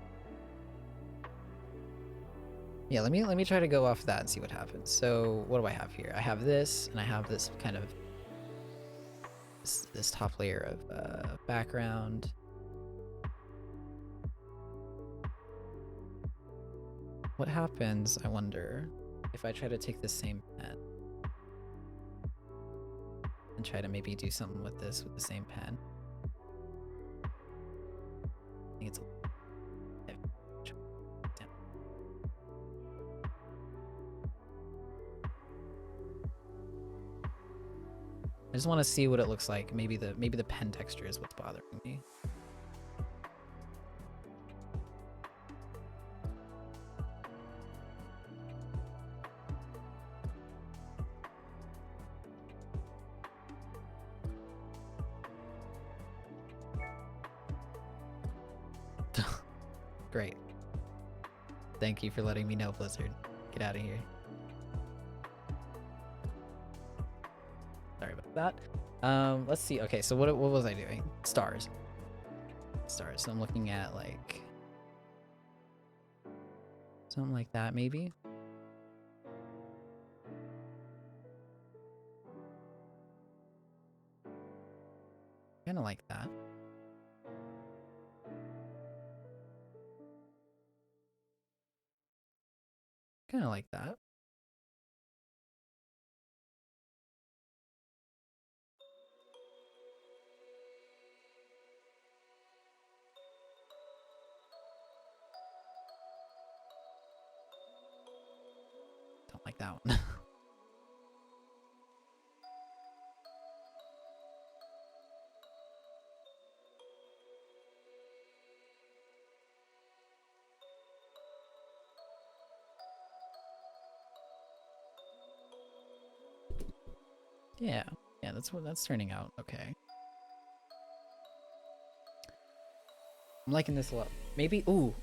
Yeah, let me try to go off that and see what happens. So what do I have here? I have this, and I have this kind of this top layer of background. What happens, I wonder, if I try to take the same pen and try to maybe do something with this with the same pen? I think it's I just want to see what it looks like. Maybe the pen texture is what's bothering me. Great. Thank you for letting me know, Blizzard. Get out of here. Sorry about that. Let's see. Okay, so what was I doing? Stars. Stars. So I'm looking at like something like that, maybe. Kind of like that. Kind of like that. Don't like that one. Yeah, that's turning out okay. I'm liking this a lot. Maybe oh,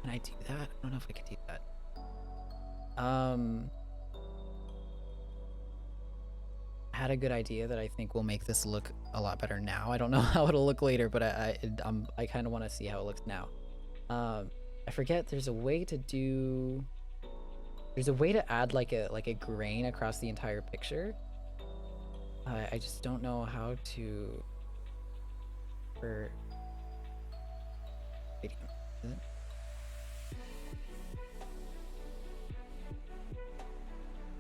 can I do that? I don't know if I can do that. I had a good idea that I think will make this look a lot better now. I don't know how it'll look later, but I kind of want to see how it looks now. I forget there's a way to do. There's a way to add like a grain across the entire picture. I just don't know how to. For video, is it?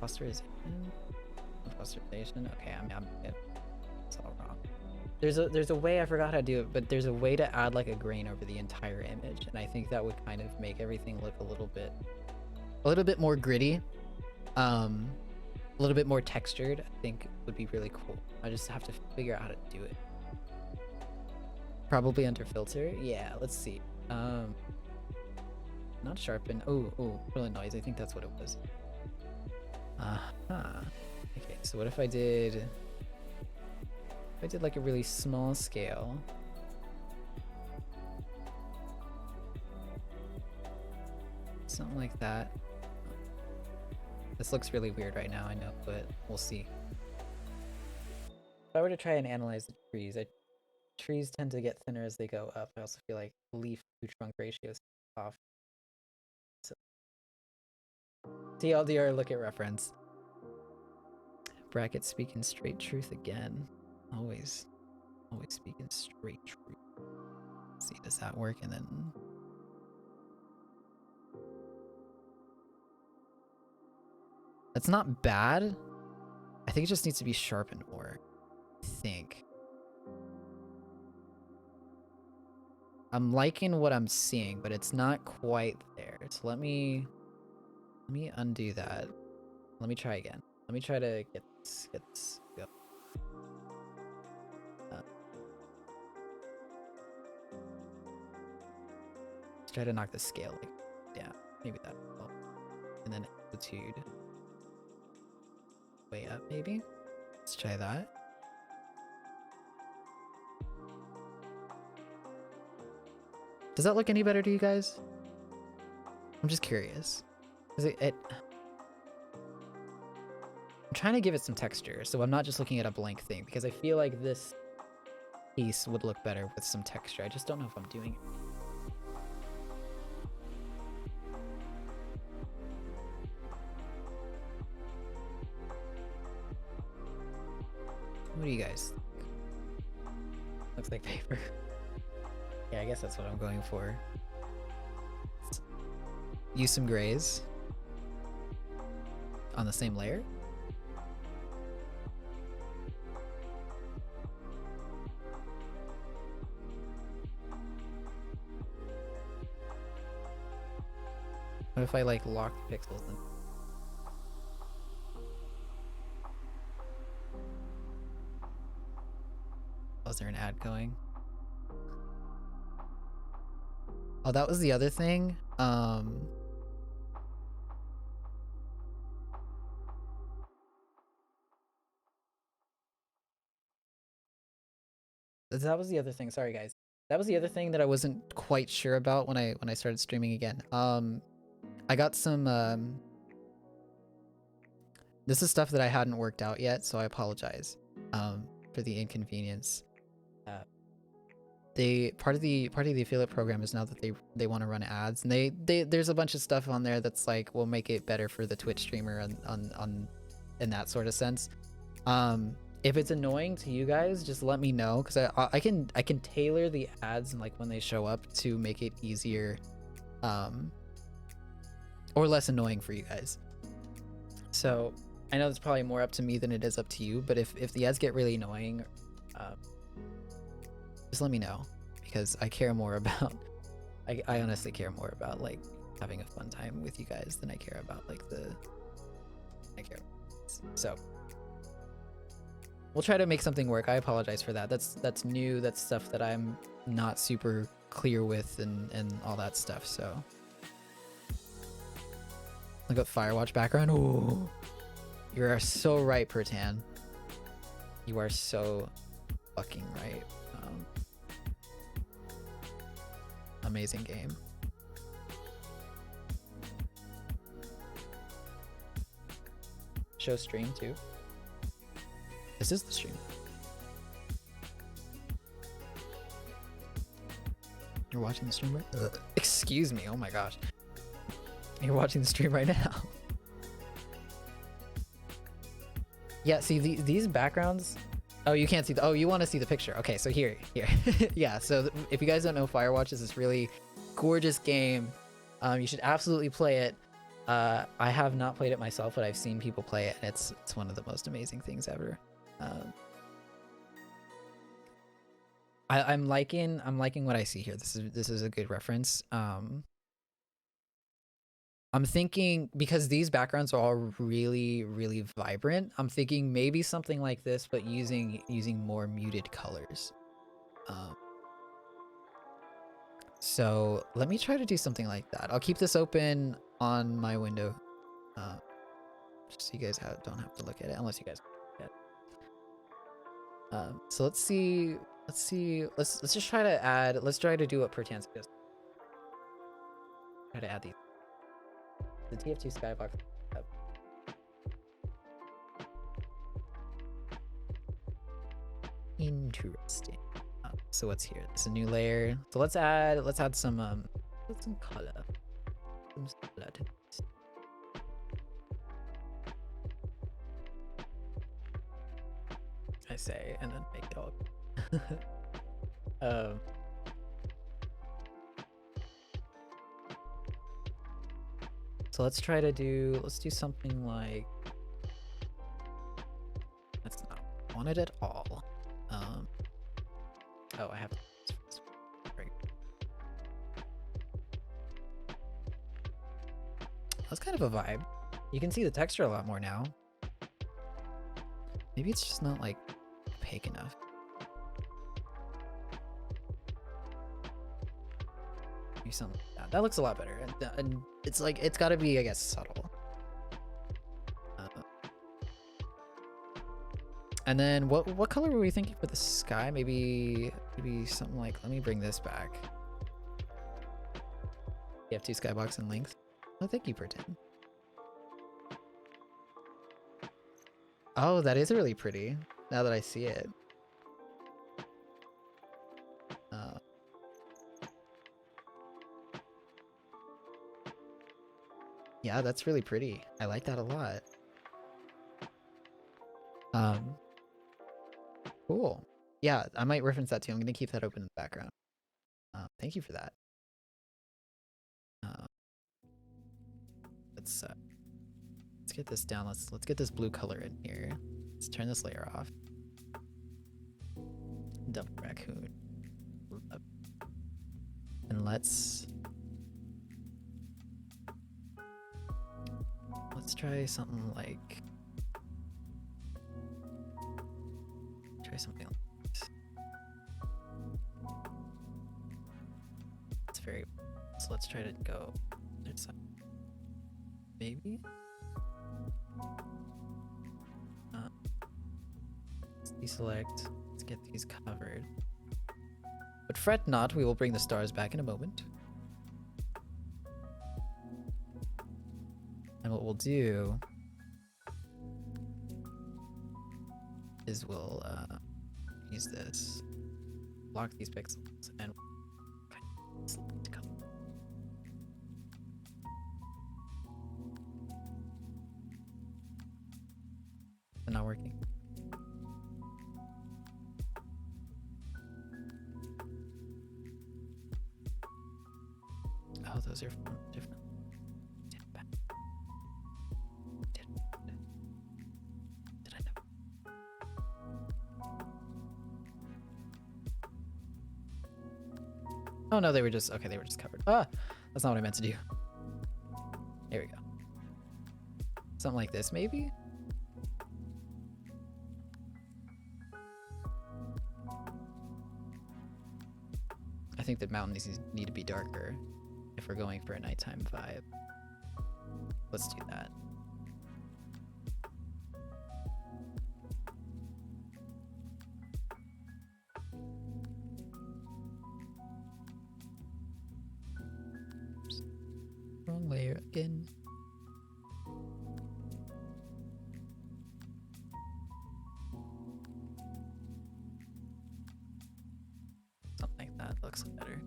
Clusterization. Okay, I'm it's all wrong. There's a way, I forgot how to do it, but there's a way to add like a grain over the entire image, and I think that would kind of make everything look a little bit more gritty, a little bit more textured. I think would be really cool. I just have to figure out how to do it. Probably under filter. Yeah, let's see. Not sharpen. Oh, really noise. I think that's what it was. Uh-huh. Okay, so what if I did like a really small scale? Something like that. This looks really weird right now, I know, but we'll see. If I were to try and analyze the trees, trees tend to get thinner as they go up. I also feel like leaf to trunk ratio is off. So, TLDR, look at reference. Bracket speaking straight truth again. Always speaking straight truth. Let's see, does that work? And then that's not bad. I think it just needs to be sharpened more. I think. I'm liking what I'm seeing, but it's not quite there. So let me undo that. Let me try again. Let me try to get this go. Let's try to knock the scale down. Maybe that will help. And then amplitude way up, maybe. Let's try that. Does that look any better to you guys? I'm just curious. I'm trying to give it some texture, so I'm not just looking at a blank thing, because I feel like this piece would look better with some texture. I just don't know if I'm doing it. What do you guys think? Looks like paper. Yeah, I guess that's what I'm going for. Let's use some grays on the same layer. What if I like lock the pixels in? Oh, is there an ad going? Oh, that was the other thing. That was the other thing. Sorry, guys. That was the other thing that I wasn't quite sure about when I started streaming again. I got some. This is stuff that I hadn't worked out yet, so I apologize. For the inconvenience. Part of the affiliate program is now that they want to run ads, and there's a bunch of stuff on there that's like will make it better for the Twitch streamer on in that sort of sense. If it's annoying to you guys, just let me know, because I can tailor the ads and like when they show up to make it easier or less annoying for you guys. So I know it's probably more up to me than it is up to you, but if the ads get really annoying, just let me know, because I care more about I honestly care more about like having a fun time with you guys than I care about like so we'll try to make something work. I apologize for that. That's new. That's stuff that I'm not super clear with and all that stuff. So look at Firewatch background. Oh, you are so right, Pertan. You are so fucking right. Amazing game. Show stream too. This is the stream. You're watching the stream right? Excuse me. Oh my gosh. You're watching the stream right now. Yeah, see these backgrounds. Oh, you can't see the. Oh, you want to see the picture? Okay, so here. Yeah. So if you guys don't know, Firewatch is this really gorgeous game. You should absolutely play it. I have not played it myself, but I've seen people play it, and it's one of the most amazing things ever. I'm liking what I see here. This is a good reference. I'm thinking, because these backgrounds are all really, really vibrant, I'm thinking maybe something like this, but using more muted colors. So let me try to do something like that. I'll keep this open on my window, just so you guys don't have to look at it unless you guys look at it. So let's see. Let's just try to add. Let's try to do what Pertan does. Try to add these. The TF2 skybox. Interesting. So what's here? It's a new layer. So let's add some color. Some color to this. I say, and then make it all. So let's do something like, that's not want it at all. Oh, I have to. Right. That's kind of a vibe. You can see the texture a lot more now. Maybe it's just not like opaque enough. Maybe something like that. That looks a lot better. And it's like, it's got to be, I guess, subtle. And then what color were we thinking for the sky? Maybe something like, let me bring this back. You have 2 skybox and links. Oh, thank you, Pertin. Oh, that is really pretty. Now that I see it. Yeah, that's really pretty. I like that a lot. Cool. Yeah, I might reference that too. I'm gonna keep that open in the background. Thank you for that. Let's get this down. Let's get this blue color in here. Let's turn this layer off. Double raccoon. And let's try something like something like this. It's very, so let's try to go other side. Maybe? Let's deselect. Let's get these covered. But fret not, we will bring the stars back in a moment. And what we'll do is we'll use this, block these pixels, and select color. They're not working. Oh, those are from different. Did I know? Oh no, they were just okay. They were just covered. Ah, that's not what I meant to do. There we go. Something like this, maybe. I think the mountains need to be darker if we're going for a nighttime vibe. Let's do that. Oops. Wrong layer again. Something like that looks better.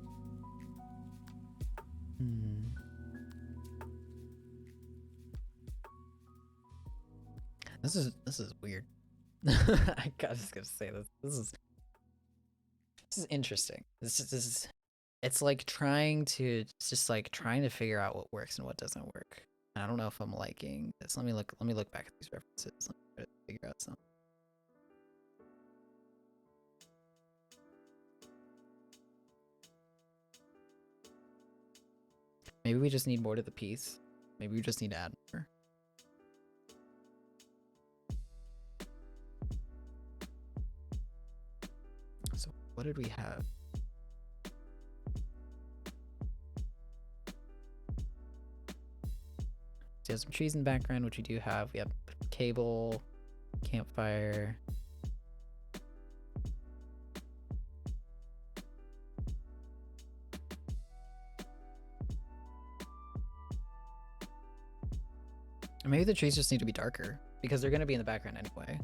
This is weird. I just gotta say this. This is interesting. This is it's like trying to figure out what works and what doesn't work. And I don't know if I'm liking this. Let me look back at these references. Let me try to figure out something. Maybe we just need more to the piece. Maybe we just need to add more. So what did we have? to have some trees in the background, which we do have. We have cable, campfire. Or maybe the trees just need to be darker because they're going to be in the background anyway.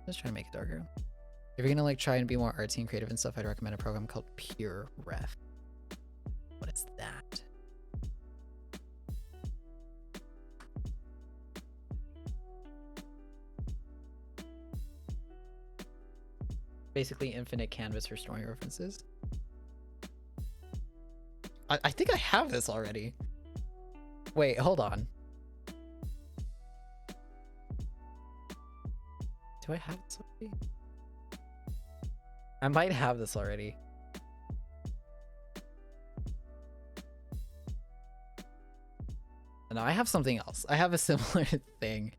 Let's try to make it darker. If you're gonna like try and be more artsy and creative and stuff, I'd recommend a program called Pure Ref. What is that? Basically infinite canvas for storing references. I think I have this already. Wait, hold on. Do I have this already? I might have this already. No, I have something else. I have a similar thing.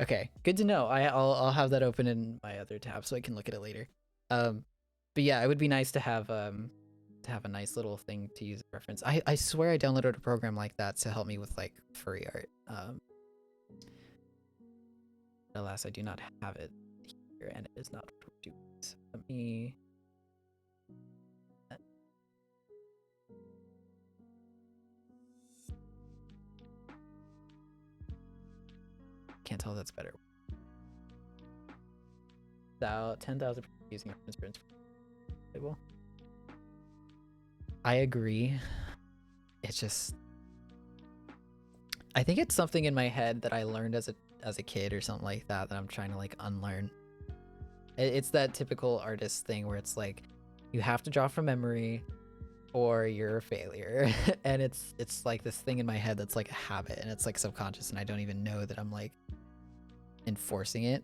Okay, good to know. I'll have that open in my other tab so I can look at it later. But yeah, it would be nice to have a nice little thing to use as a reference. I swear I downloaded a program like that to help me with like furry art. Alas, I do not have it here, and it is not produced. Let me. Can't tell if that's better. 10,000 using reference label. I agree. It's just, I think it's something in my head that I learned as a kid or something like that I'm trying to like unlearn. It's that typical artist thing where it's like you have to draw from memory or you're a failure. And it's like this thing in my head that's like a habit and it's like subconscious and I don't even know that I'm like enforcing it.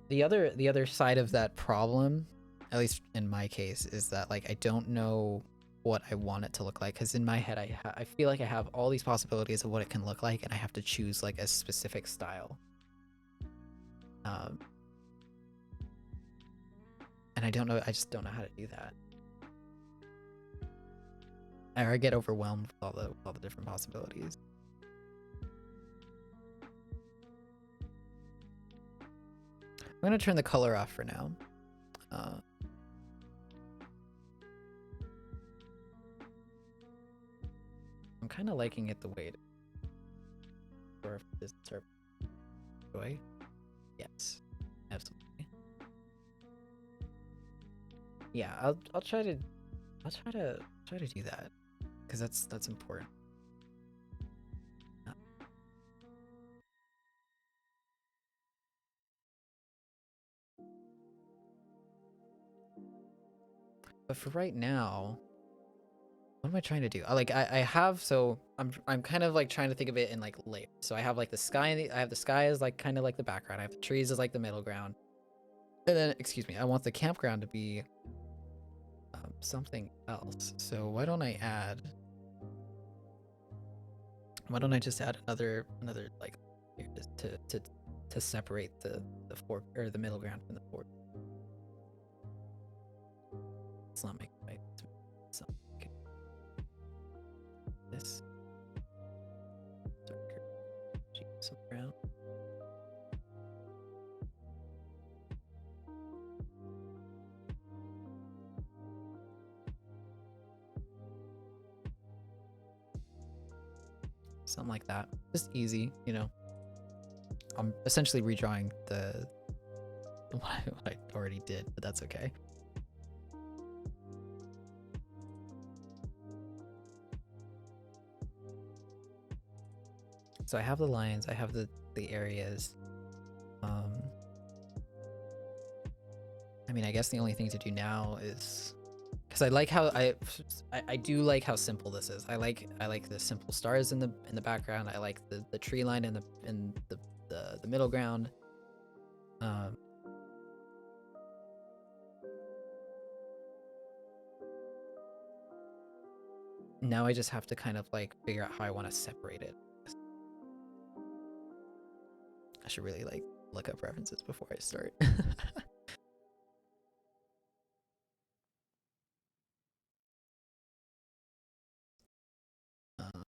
The other side of that problem, at least in my case, is that like I don't know what I want it to look like, because in my head I feel like I have all these possibilities of what it can look like and I have to choose like a specific style. And I just don't know how to do that. Or I get overwhelmed with all the different possibilities. I'm gonna turn the color off for now. I'm kind of liking it the way it is. Or if this is joy. Yes, absolutely. Yeah, I'll try to do that because that's important. But for right now, what am I trying to do? I have, so I'm kind of like trying to think of it in like layers. So I have like the sky, I have the sky as like kind of like the background. I have the trees as like the middle ground. And then, excuse me, I want the campground to be something else. So why don't I just add another like to separate the fork or the middle ground from the fork. It's not making right. So okay. This darker some brown. Something like that. Just easy, you know. I'm essentially redrawing what I already did, but that's okay. So I have the lines, I have the areas. I mean, I guess the only thing to do now is, because I like how I do like how simple this is. I like the simple stars in the background. I like the tree line in the middle ground. Now I just have to kind of like figure out how I want to separate it. I should really like look up references before I start.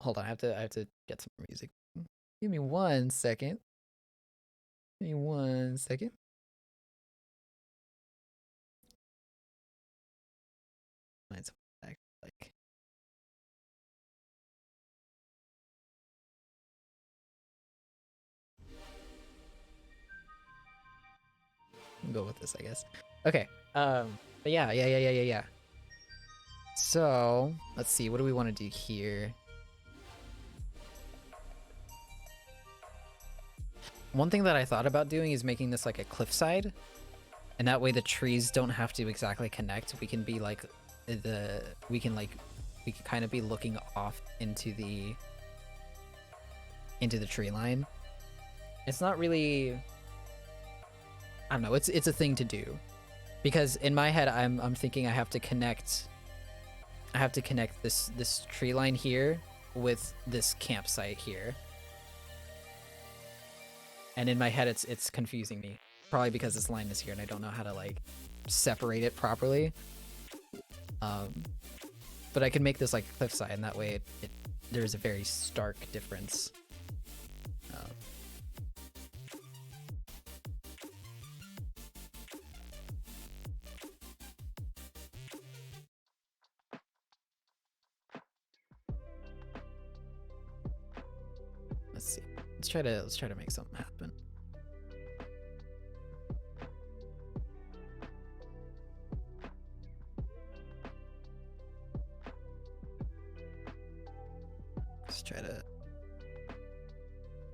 Hold on, I have to get some music. Give me 1 second. Give me 1 second. Find some like. Go with this, I guess. Okay. But yeah. So let's see. What do we want to do here? One thing that I thought about doing is making this like a cliffside, and that way the trees don't have to exactly connect. We can be like we can kind of be looking off into the tree line. It's not really, I don't know, it's a thing to do, because in my head I'm thinking I have to connect this tree line here with this campsite here. And in my head it's confusing me, probably because this line is here and I don't know how to like separate it properly. But I can make this like a cliffside, and that way there's a very stark difference. Let's see. Let's try to make something happen. Let's try to.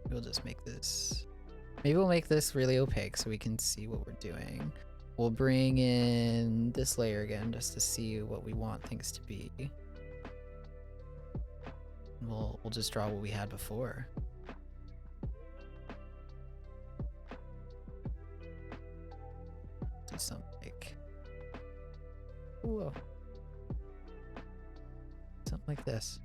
We'll just make this. Maybe we'll make this really opaque so we can see what we're doing. We'll bring in this layer again just to see what we want things to be. We'll just draw what we had before. Do something like, whoa, something like this.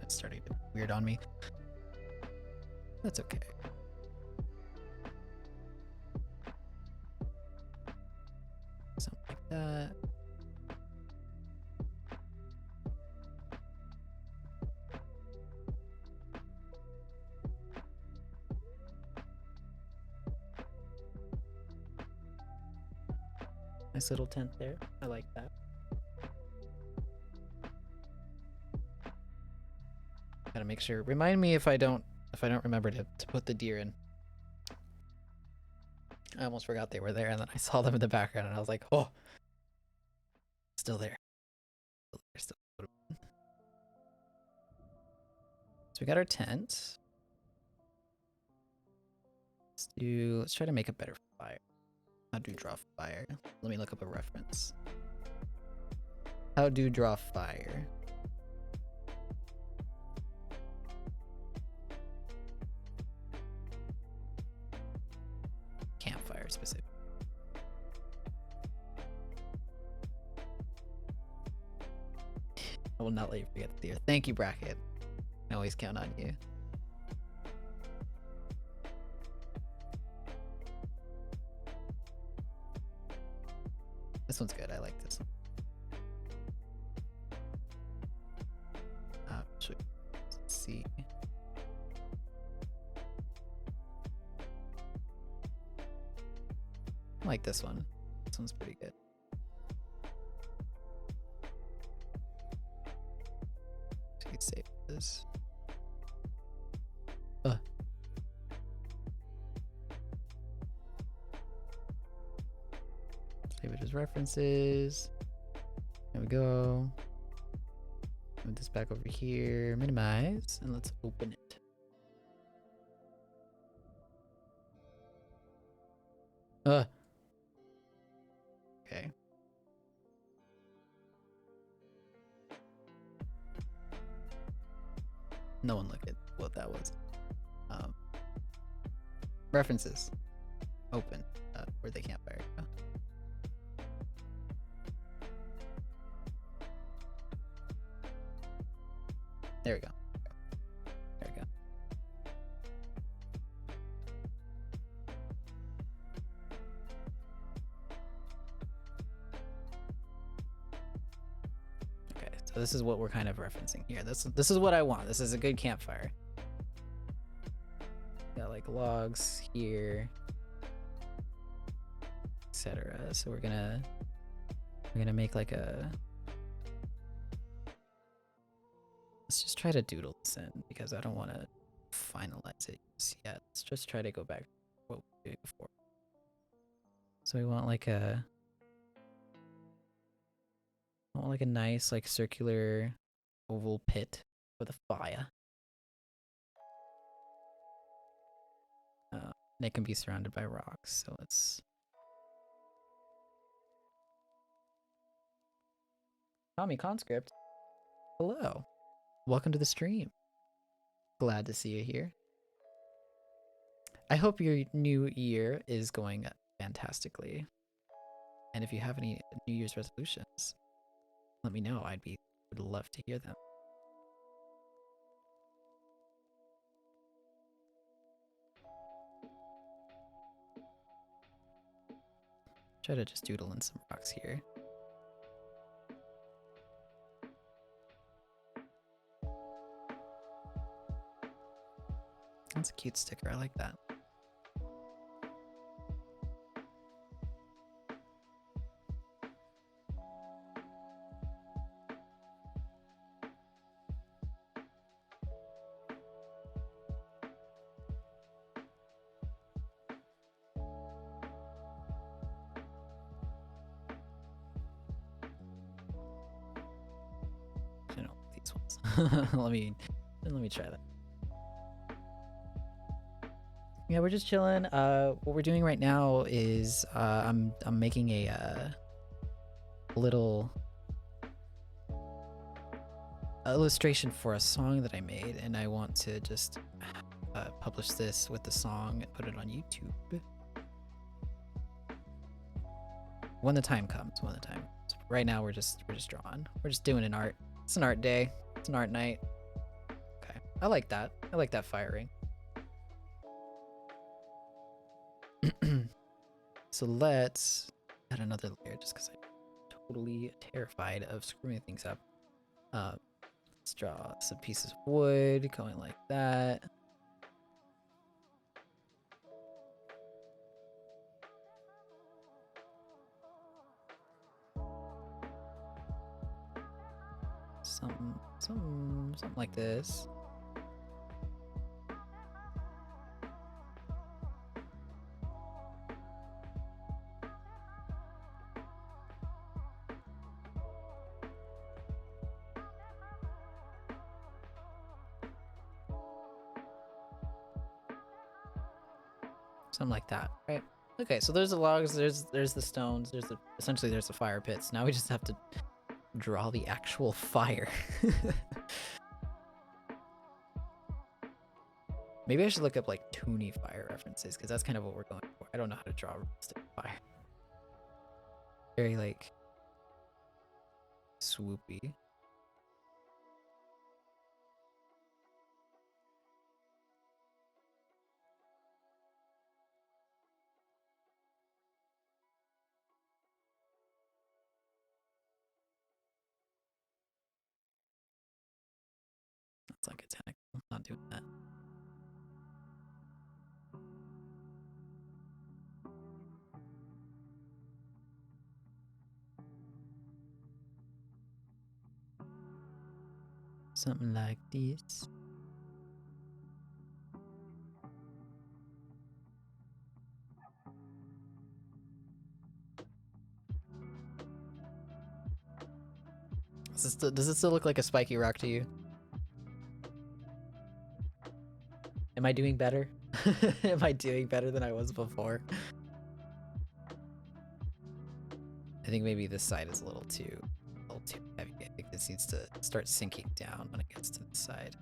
It's starting to be weird on me. That's okay. Something like that. Nice little tent there. I like that. Gotta make sure. Remind me if I don't remember to put the deer in. I almost forgot they were there, and then I saw them in the background, and I was like, oh, still there. Still there. So we got our tent. Let's try to make a better fire. How do draw fire? Let me look up a reference. How do draw fire? Campfire specific. I will not let you forget the deer. Thank you, Bracket. I always count on you. This one's good. I like this one. Let's see. I like this one. This one's pretty good. So you can save this. Save it as references. There we go. Move this back over here, minimize, and let's open it. Okay. No one look at what that was. References. Open. Where they can't fire. Oh. There we go. There we go. Okay, so this is what we're kind of referencing here. This is what I want. This is a good campfire. Got like logs here, etc. So we're gonna make like a. Let's just try to doodle this in because I don't want to finalize it yet. Let's just try to go back to what we did before. So we want like a nice like circular oval pit with a fire. And it can be surrounded by rocks. So let's. Tommy Conscript. Hello. Welcome to the stream. Glad to see you here. I hope your new year is going fantastically. And if you have any New Year's resolutions, let me know. Would love to hear them. Try to just doodle in some rocks here. That's a cute sticker. I like that. I don't like these ones. let me try that. Yeah, we're just chilling. What we're doing right now is I'm making a little illustration for a song that I made, and I want to just publish this with the song and put it on YouTube when the time comes. So right now we're just drawing. We're just doing an art. It's an art day. It's an art night. Okay, I like that. I like that firing. So let's add another layer just because I'm totally terrified of screwing things up. Let's draw some pieces of wood going like that. Something like this. Something like that, right? Okay, so there's the logs, there's the stones, essentially there's the fire pits. Now we just have to draw the actual fire. Maybe I should look up like toony fire references because that's kind of what we're going for. I don't know how to draw realistic fire. Very like swoopy. That's like a tentacle. I'm not doing that. Something like this. Does it still look like a spiky rock to you? Am I doing better? Am I doing better than I was before? I think maybe this side is a little too heavy. I think this needs to start sinking down when it gets to the side.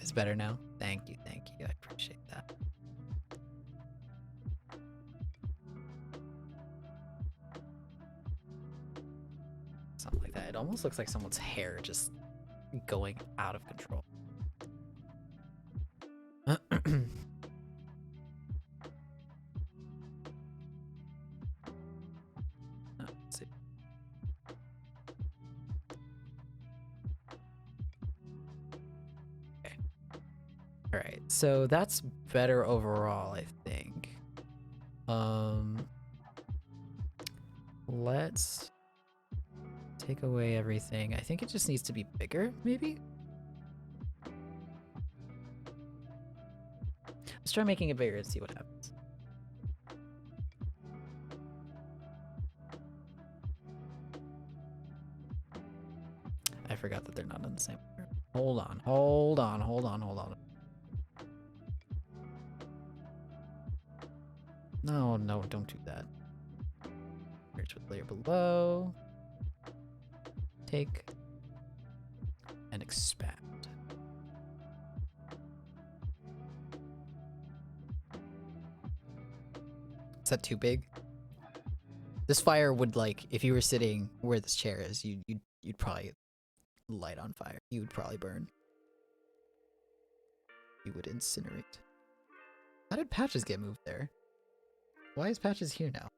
It's better now? Thank you, I appreciate that. Something like that. It almost looks like someone's hair just going out of control. Let's see. Okay. All right, so that's better overall, I think. Let's take away everything. I think it just needs to be bigger, maybe? Let's try making it bigger and see what happens. I forgot that they're not on the same layer. Hold on. No, don't do that. Merge with layer below. Take and expand. Is that too big? This fire would, like, if you were sitting where this chair is, you'd probably light on fire. You would probably burn. You would incinerate. How did Patches get moved there? Why is Patches here now?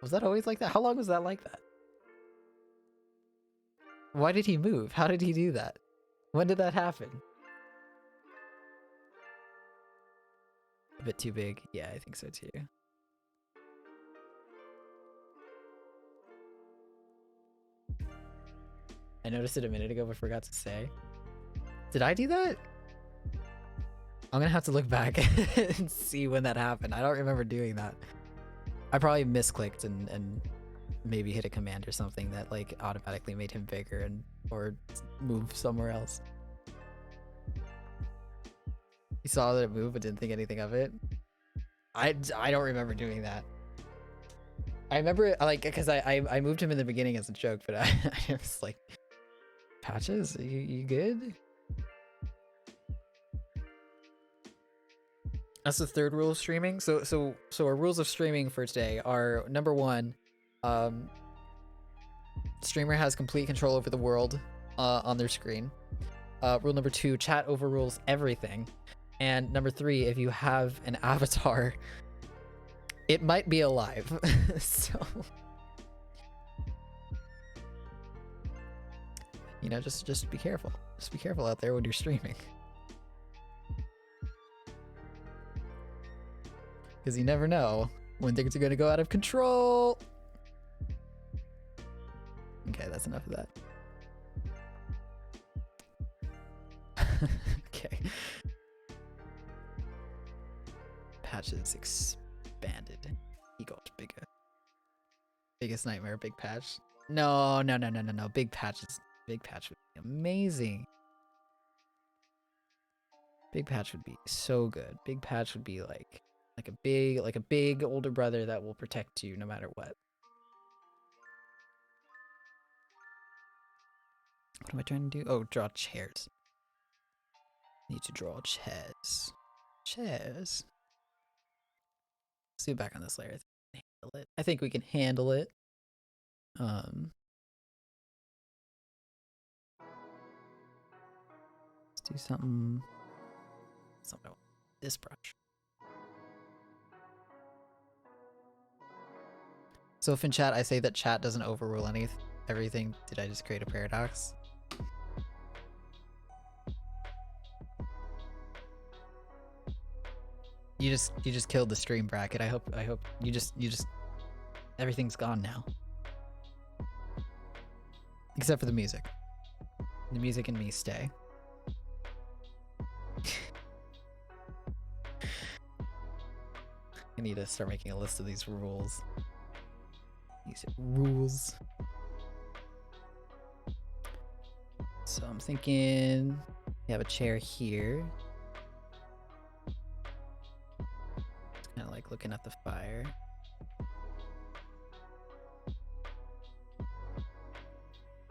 Was that always like that? How long was that like that? Why did he move? How did he do that? When did that happen? A bit too big. Yeah, I think so too. I noticed it a minute ago but forgot to say. Did I do that? I'm gonna have to look back and see when that happened. I don't remember doing that. I probably misclicked and maybe hit a command or something that like automatically made him bigger and or move somewhere else. You saw that it moved but didn't think anything of it? I don't remember doing that. I remember like because I moved him in the beginning as a joke, but I was like, Patches, you good? That's the third rule of streaming. So our rules of streaming for today are: number one, streamer has complete control over the world on their screen. Rule number two, chat overrules everything. And number three, if you have an avatar, it might be alive. So, you know, just be careful. Just be careful out there when you're streaming. Because you never know when things are going to go out of control. Okay, that's enough of that. Okay. Patches expanded. He got bigger. Biggest nightmare, big patch. No. Big patch would be amazing. Big patch would be so good. Big patch would be like a big older brother that will protect you no matter what. What am I trying to do? Oh, draw chairs. Need to draw chairs. Chairs. Let's get back on this layer. I think we can handle it. Let's do something with this brush. So if in chat I say that chat doesn't overrule everything, did I just create a paradox? You just killed the stream bracket. I hope you just everything's gone now. Except for the music. The music and me stay. need to start making a list of these rules. These rules. So I'm thinking we have a chair here. It's kind of like looking at the fire.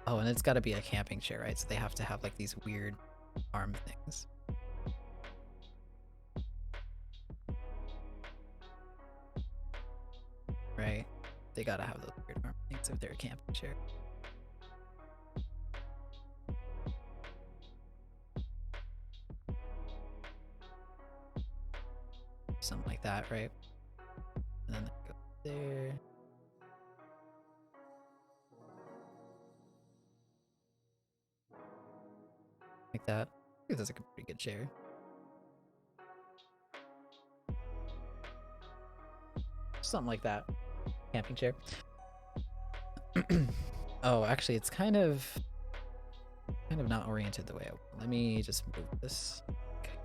Oh, and it's got to be a camping chair, right? So they have to have like these weird arm things. Right? They gotta have those weird arm things if they're a camping chair. Something like that, right? And then they go there. Like that. I think that's like a pretty good chair. Something like that. Camping chair. Oh, actually, it's kind of not oriented the way I want. Let me just move this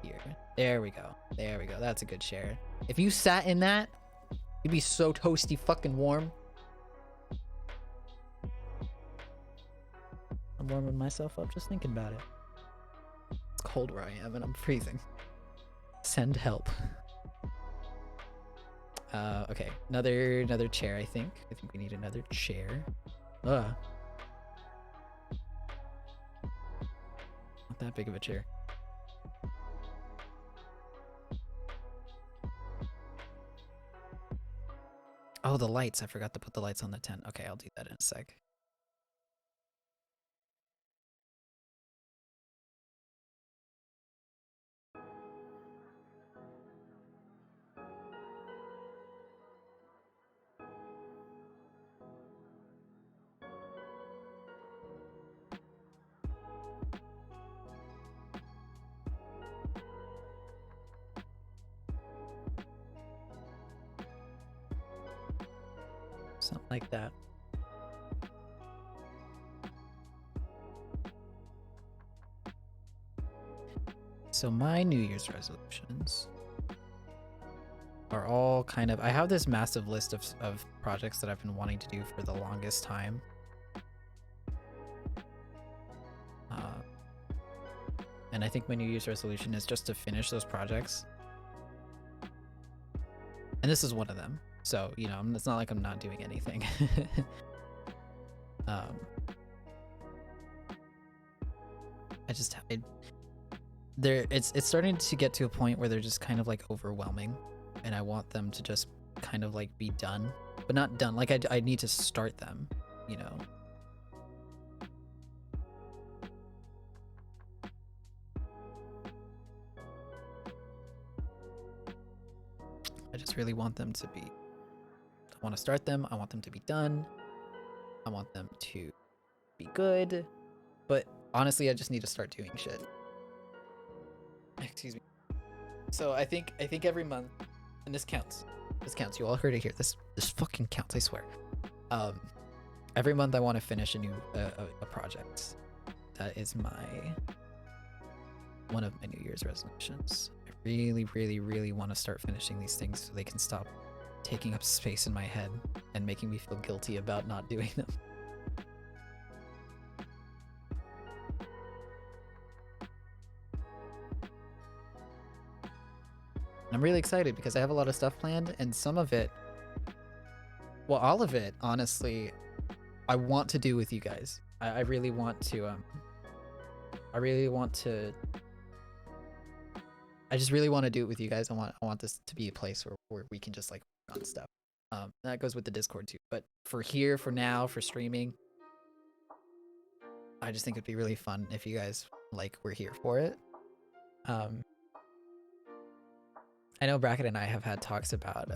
here. There we go. There we go. That's a good chair. If you sat in that, you'd be so toasty fucking warm. I'm warming myself up just thinking about it. It's cold where I am and I'm freezing. Send help. Okay, another chair. I think we need another chair. Not that big of a chair. Oh, the lights. I forgot to put the lights on the tent. Okay, I'll do that in a sec. Something like that. So my New Year's resolutions are all kind of... I have this massive list of projects that I've been wanting to do for the longest time. And I think my New Year's resolution is just to finish those projects. And this is one of them. So, you know, it's not like I'm not doing anything. It's starting to get to a point where they're just kind of like overwhelming, and I want them to just kind of like be done, but not done. Like I need to start them, you know. I just really want them to be... I want to start them. I want them to be done. I want them to be good. But honestly, I just need to start doing shit. Excuse me. So I think every month, and this counts. This counts. You all heard it here. This fucking counts. I swear. Every month I want to finish a new a project. That is one of my New Year's resolutions. I really, really, really want to start finishing these things so they can stop taking up space in my head and making me feel guilty about not doing them. I'm really excited because I have a lot of stuff planned, and some of it, well, all of it, honestly, I want to do with you guys. I really want to, I just really want to do it with you guys. I want this to be a place where we can just like work on stuff. That goes with the Discord too. But for now, for streaming, I just think it'd be really fun if you guys were here for it. I know Bracket and I have had talks about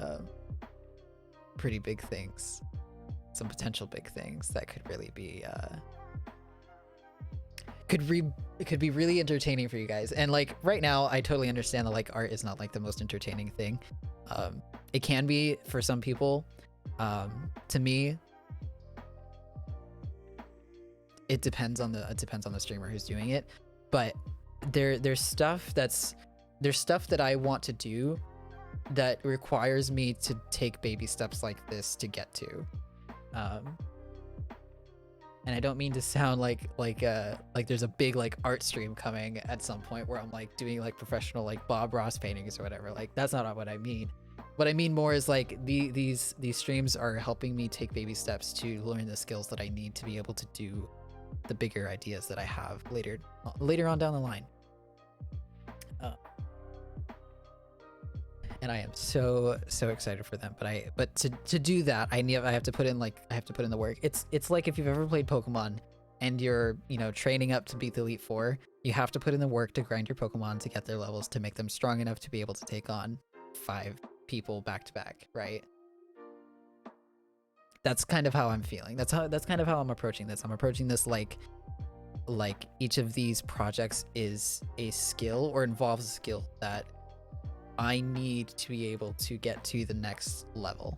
pretty big things, some potential big things that could really be it could be really entertaining for you guys. And like right now, I totally understand that like art is not like the most entertaining thing. It can be for some people. To me, it depends on the streamer who's doing it. But there's stuff that I want to do that requires me to take baby steps like this to get to. And I don't mean to sound like there's a big like art stream coming at some point where I'm like doing like professional like Bob Ross paintings or whatever. Like that's not what I mean. What I mean more is like these streams are helping me take baby steps to learn the skills that I need to be able to do the bigger ideas that I have later on down the line. And I am so excited for them. But to do that, I have to put in the work. It's like if you've ever played Pokemon and you're training up to beat the Elite Four, you have to put in the work to grind your Pokemon to get their levels to make them strong enough to be able to take on 5 people back to back, right? That's kind of how I'm feeling. That's kind of how I'm approaching this. I'm approaching this like each of these projects is a skill or involves a skill that I need to be able to get to the next level.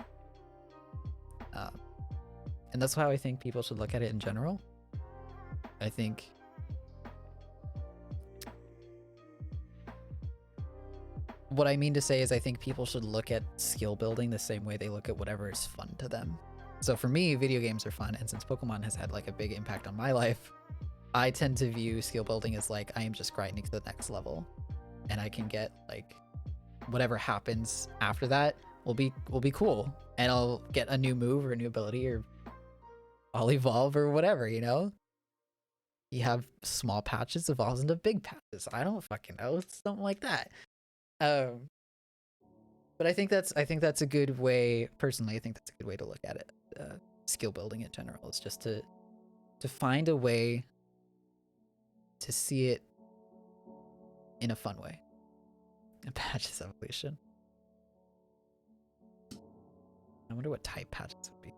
And that's how I think people should look at it in general. I think what I mean to say is I think people should look at skill building the same way they look at whatever is fun to them. So for me, video games are fun, and since Pokemon has had like a big impact on my life, I tend to view skill building as like I am just grinding to the next level, and I can get like whatever happens after that will be cool, and I'll get a new move or a new ability, or I'll evolve or whatever, You have small patches evolves into big patches. I don't fucking know, something like that. But I think that's a good way. Personally, I think that's a good way to look at it. Skill building in general is just to find a way to see it in a fun way. A patches evolution. I wonder what type patches would be.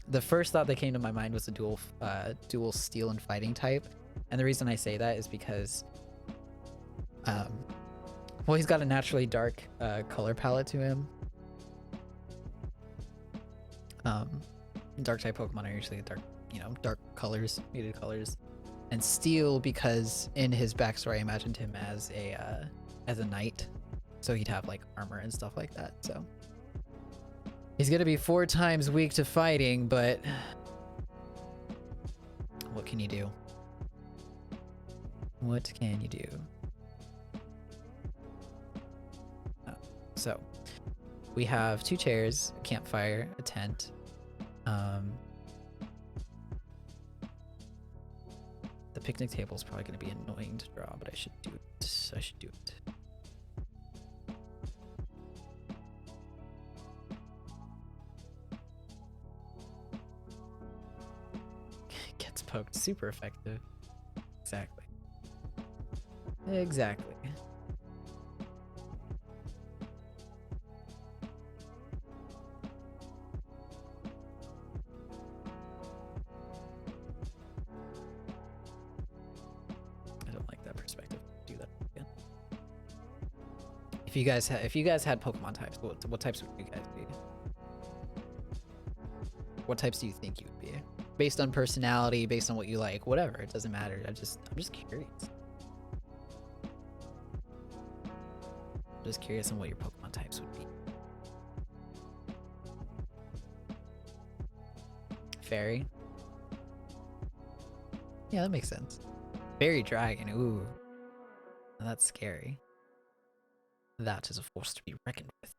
The first thought that came to my mind was a dual steel and fighting type, and the reason I say that is because, well, he's got a naturally dark color palette to him. Dark type Pokemon are usually dark colors, muted colors. And steel because in his backstory I imagined him as a knight, so he'd have like armor and stuff like that. So he's gonna be 4 times weak to fighting, but what can you do? What can you do? So we have 2 chairs, a campfire, a tent. The picnic table is probably going to be annoying to draw, but I should do it. I should do it. Gets poked. Super effective. Exactly. Exactly. If you guys had Pokemon types, what types would you guys be? What types do you think you would be? Based on personality, based on what you like, whatever, it doesn't matter. I'm just curious. I'm just curious on what your Pokemon types would be. Fairy? Yeah, that makes sense. Fairy Dragon, ooh. That's scary. That is a force to be reckoned with.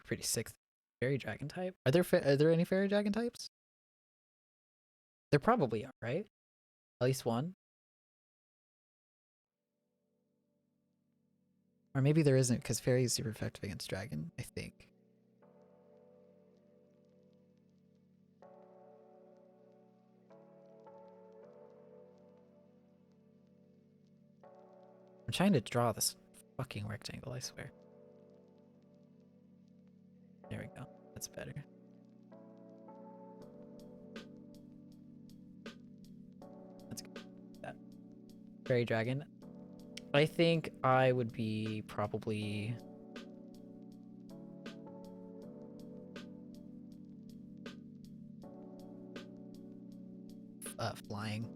Pretty sick. Fairy Dragon type? Are there any Fairy Dragon types? There probably are, right? At least one. Or maybe there isn't, because Fairy is super effective against Dragon, I think. I'm trying to draw this fucking rectangle, I swear. There we go. That's better. That's good. That. Fairy Dragon. I think I would be probably... flying.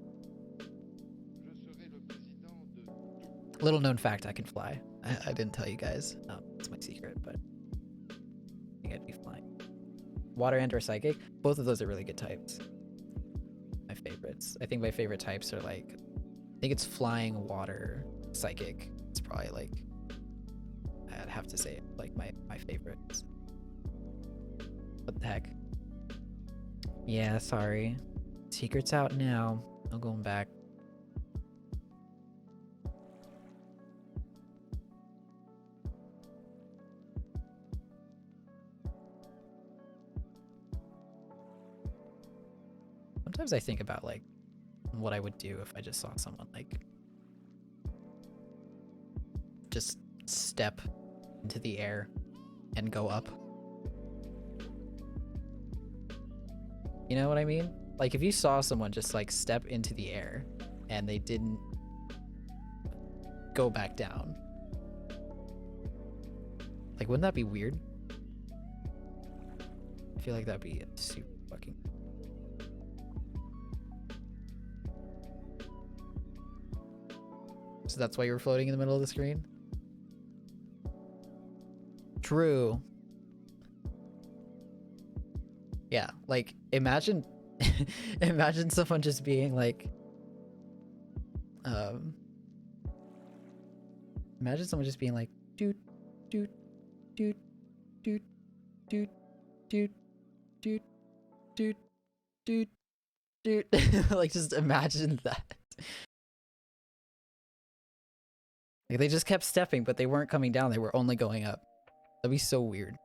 Little known fact, I can fly. I didn't tell you guys. It's my secret, but I think I'd be flying. Water and or psychic. Both of those are really good types. My favorites. I think my favorite types are like, I think it's flying, water, psychic. It's probably like, I'd have to say like my favorites. What the heck? Yeah, sorry. Secret's out now. No going back. Sometimes I think about like what I would do if I just saw someone like just step into the air and go up. You know what I mean? Like if you saw someone just like step into the air and they didn't go back down. Like wouldn't that be weird? I feel like that'd be super fucking. So that's why you were floating in the middle of the screen? True. Yeah, like imagine imagine someone just being like imagine someone just being like doot doot doot doot doot doot doot doot doot doot like just imagine that. Like they just kept stepping, but they weren't coming down, they were only going up. That'd be so weird.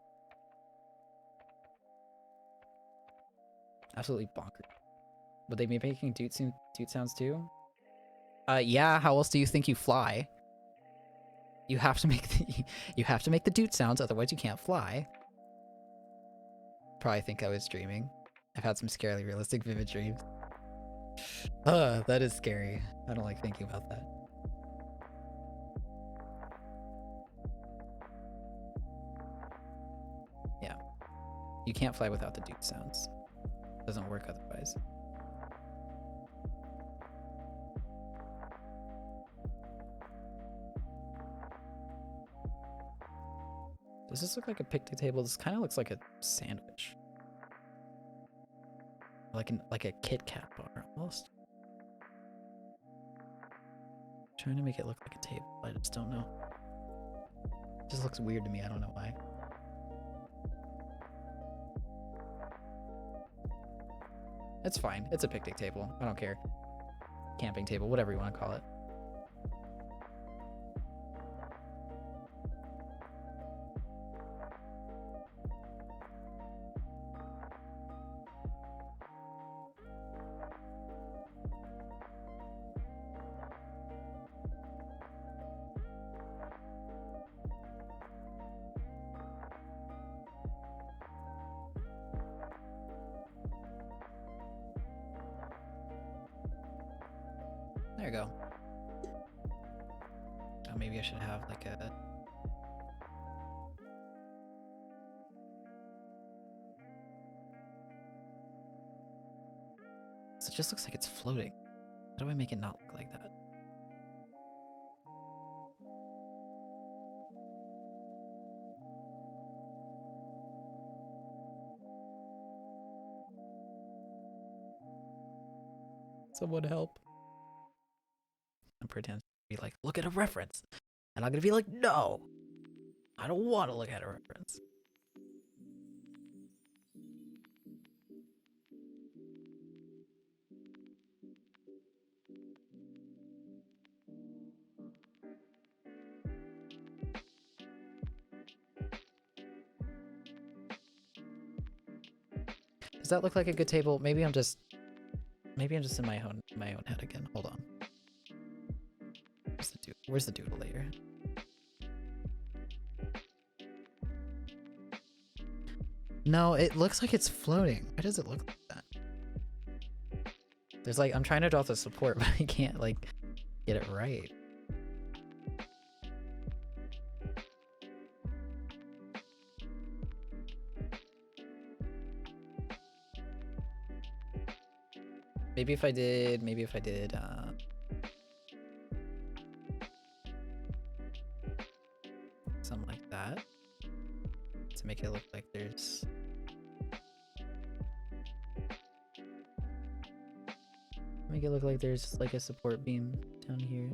Absolutely bonkers. Would they be making doot sounds too? Yeah, how else do you think you fly? You have to make the doot sounds, otherwise you can't fly. Probably think I was dreaming. I've had some scarily realistic vivid dreams. That is scary. I don't like thinking about that. Yeah. You can't fly without the doot sounds. Doesn't work otherwise. Does this look like a picnic table? This kind of looks like a sandwich. Like a Kit Kat bar almost. I'm trying to make it look like a table, I just don't know. It just looks weird to me, I don't know why. It's fine. It's a picnic table. I don't care. Camping table, whatever you want to call it. There you go. Oh, maybe I should have like a... So it just looks like it's floating. How do I make it not look like that? Someone help. I'm pretending to be like, look at a reference. And I'm gonna be like, no! I don't want to look at a reference. Does that look like a good table? Maybe I'm just in my own head again. Hold on. Where's the doodle layer? No, it looks like it's floating. Why does it look like that? There's like, I'm trying to draw the support, but I can't like get it right. Maybe if I did, something like that to make it look like there's. Make it look like there's like a support beam down here.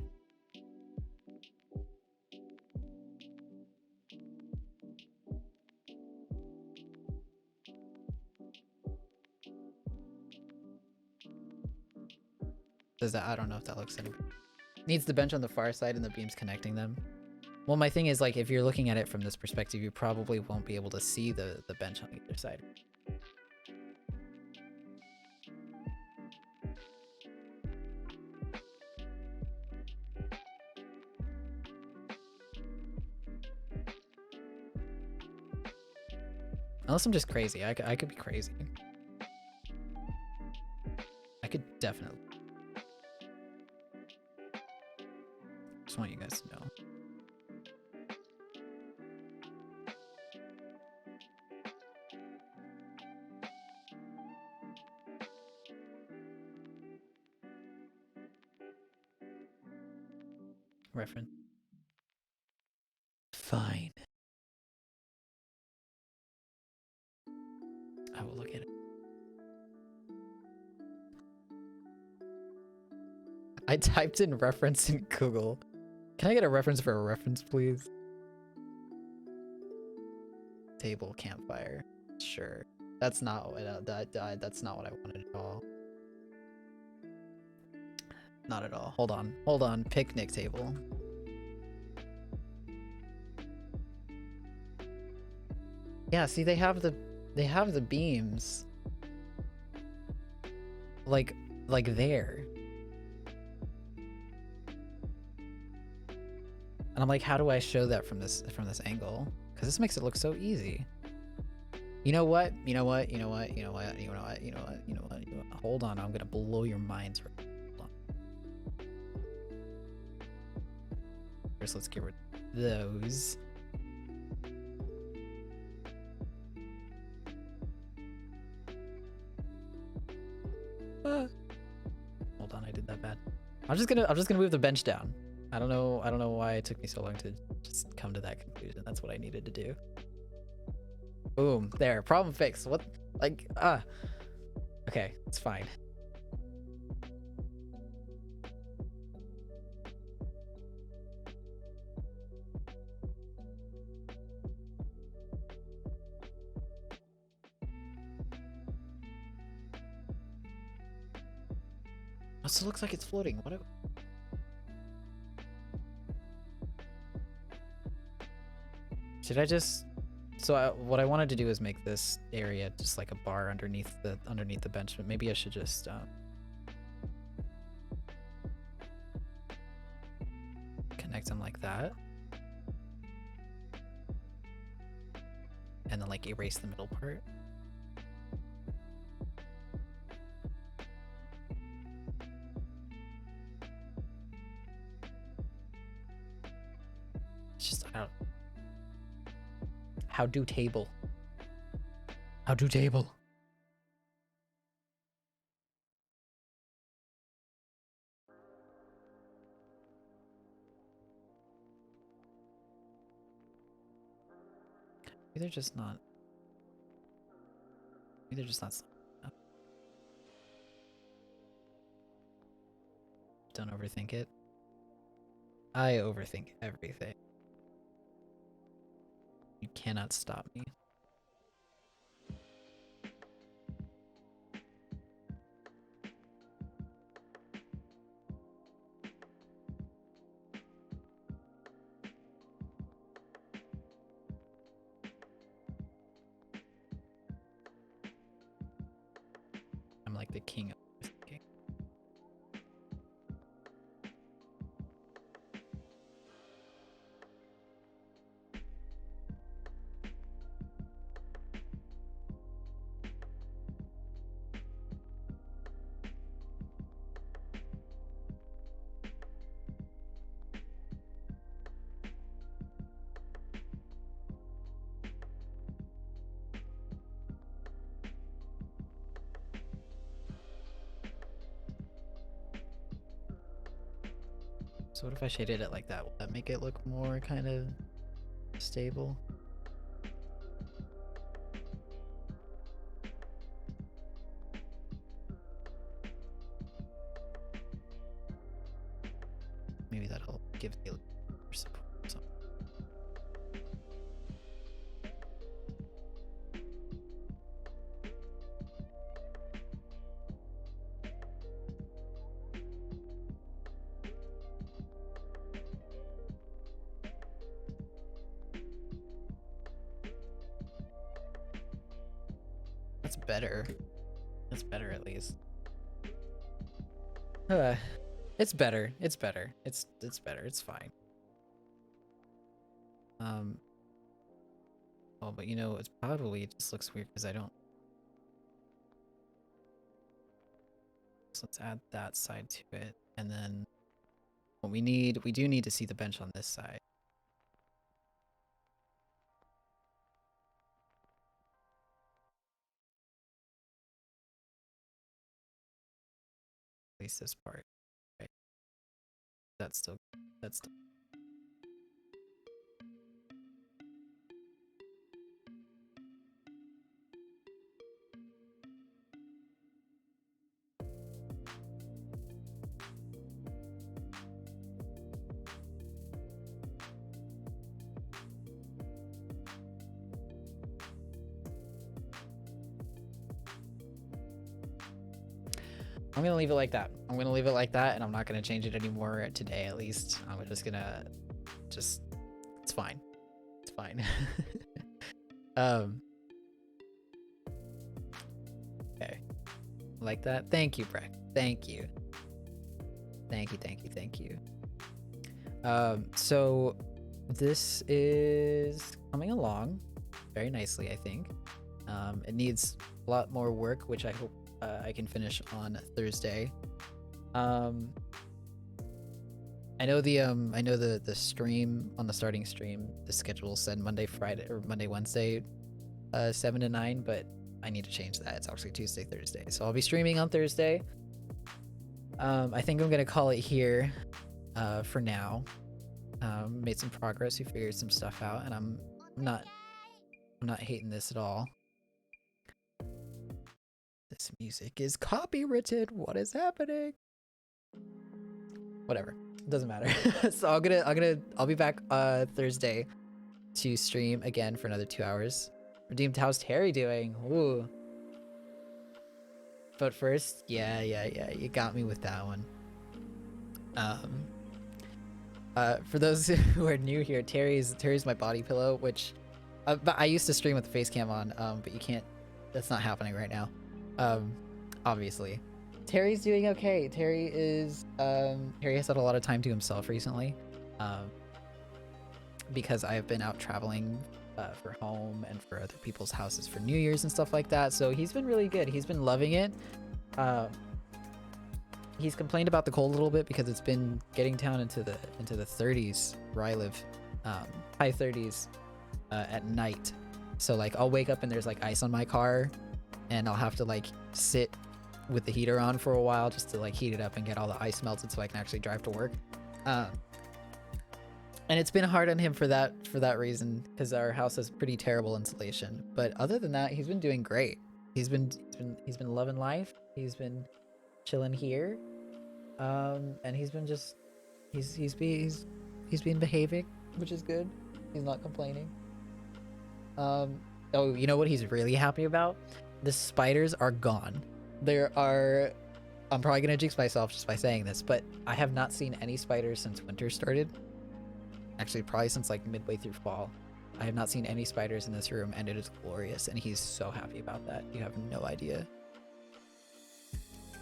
Does that? I don't know if that looks any. Needs the bench on the far side and the beams connecting them. Well, my thing is, like, if you're looking at it from this perspective, you probably won't be able to see the bench on either side. Unless I'm just crazy. I could be crazy. I could definitely. Just want you guys to know. Reference. Fine. I will look at it. I typed in reference in Google. Can I get a reference for a reference, please? Table campfire. Sure. That's not what that's not what I wanted at all. Not at all. Hold on. Hold on. Picnic table. Yeah, see they have the beams like there. And I'm like, how do I show that from this angle? Because this makes it look so easy. You know what? You know what? You know what? You know what? You know what? You know what? You know what? You know what? Hold on, I'm gonna blow your minds. Hold on. First, let's get rid of those. Hold on, I did that bad. I'm just gonna move the bench down. I don't know why it took me so long to just come to that conclusion. That's what I needed to do. Boom, there, problem fixed. What, like, okay, it's fine. Oh, so it looks like it's floating. What? Should I just? So what I wanted to do is make this area just like a bar underneath the bench, but maybe I should just connect them like that, and then like erase the middle part. It's just I don't. How do table? How do table? Maybe they're just not. Maybe they're just not. Don't overthink it. I overthink everything. You cannot stop me. I'm like the king of overthinking. So what if I shaded it like that? Will that make it look more kind of stable? Maybe that'll give the more support or something. That's better. That's better at least. It's better. It's better. It's better. It's fine. Oh, but you know, it's probably it just looks weird because I don't. So let's add that side to it, and then what we do need to see the bench on this side. At least this part. Right? That's still. I'm gonna leave it like that. I'm gonna leave it like that, and I'm not gonna change it anymore today. At least I'm just gonna it's fine. It's fine. Okay, like that. Thank you, Breck. Thank you. Thank you. Thank you. Thank you. So this is coming along very nicely, I think. It needs a lot more work, which I hope I can finish on Thursday. I know the stream on the starting stream, the schedule said Monday, Friday, or Monday, Wednesday, 7 to 9, but I need to change that. It's actually Tuesday, Thursday. So I'll be streaming on Thursday. I think I'm gonna call it here for now. Made some progress. We figured some stuff out, and I'm not hating this at all. This music is copyrighted. What is happening? Whatever. It doesn't matter. So I'll be back Thursday to stream again for another 2 hours. Redeemed, how's Terry doing? Ooh. But first, yeah, you got me with that one. For those who are new here, Terry's my body pillow, which but I used to stream with the face cam on, but you can't. That's not happening right now. Obviously. Terry's doing okay. Terry has had a lot of time to himself recently, because I've been out traveling for home and for other people's houses for New Year's and stuff like that. So he's been really good. He's been loving it. He's complained about the cold a little bit because it's been getting down into the 30s where I live, high 30s at night. So like I'll wake up and there's like ice on my car, and I'll have to like sit with the heater on for a while just to like heat it up and get all the ice melted so I can actually drive to work. And it's been hard on him for that reason, because our house has pretty terrible insulation. But other than that, he's been doing great. He's been loving life. He's been chilling here, and he's been just he's been behaving, which is good. He's not complaining. Oh, you know what he's really happy about? The spiders are gone. I'm probably gonna jinx myself just by saying this, but I have not seen any spiders since winter started. Actually, probably since like midway through fall. I have not seen any spiders in this room, and it is glorious, and he's so happy about that. You have no idea.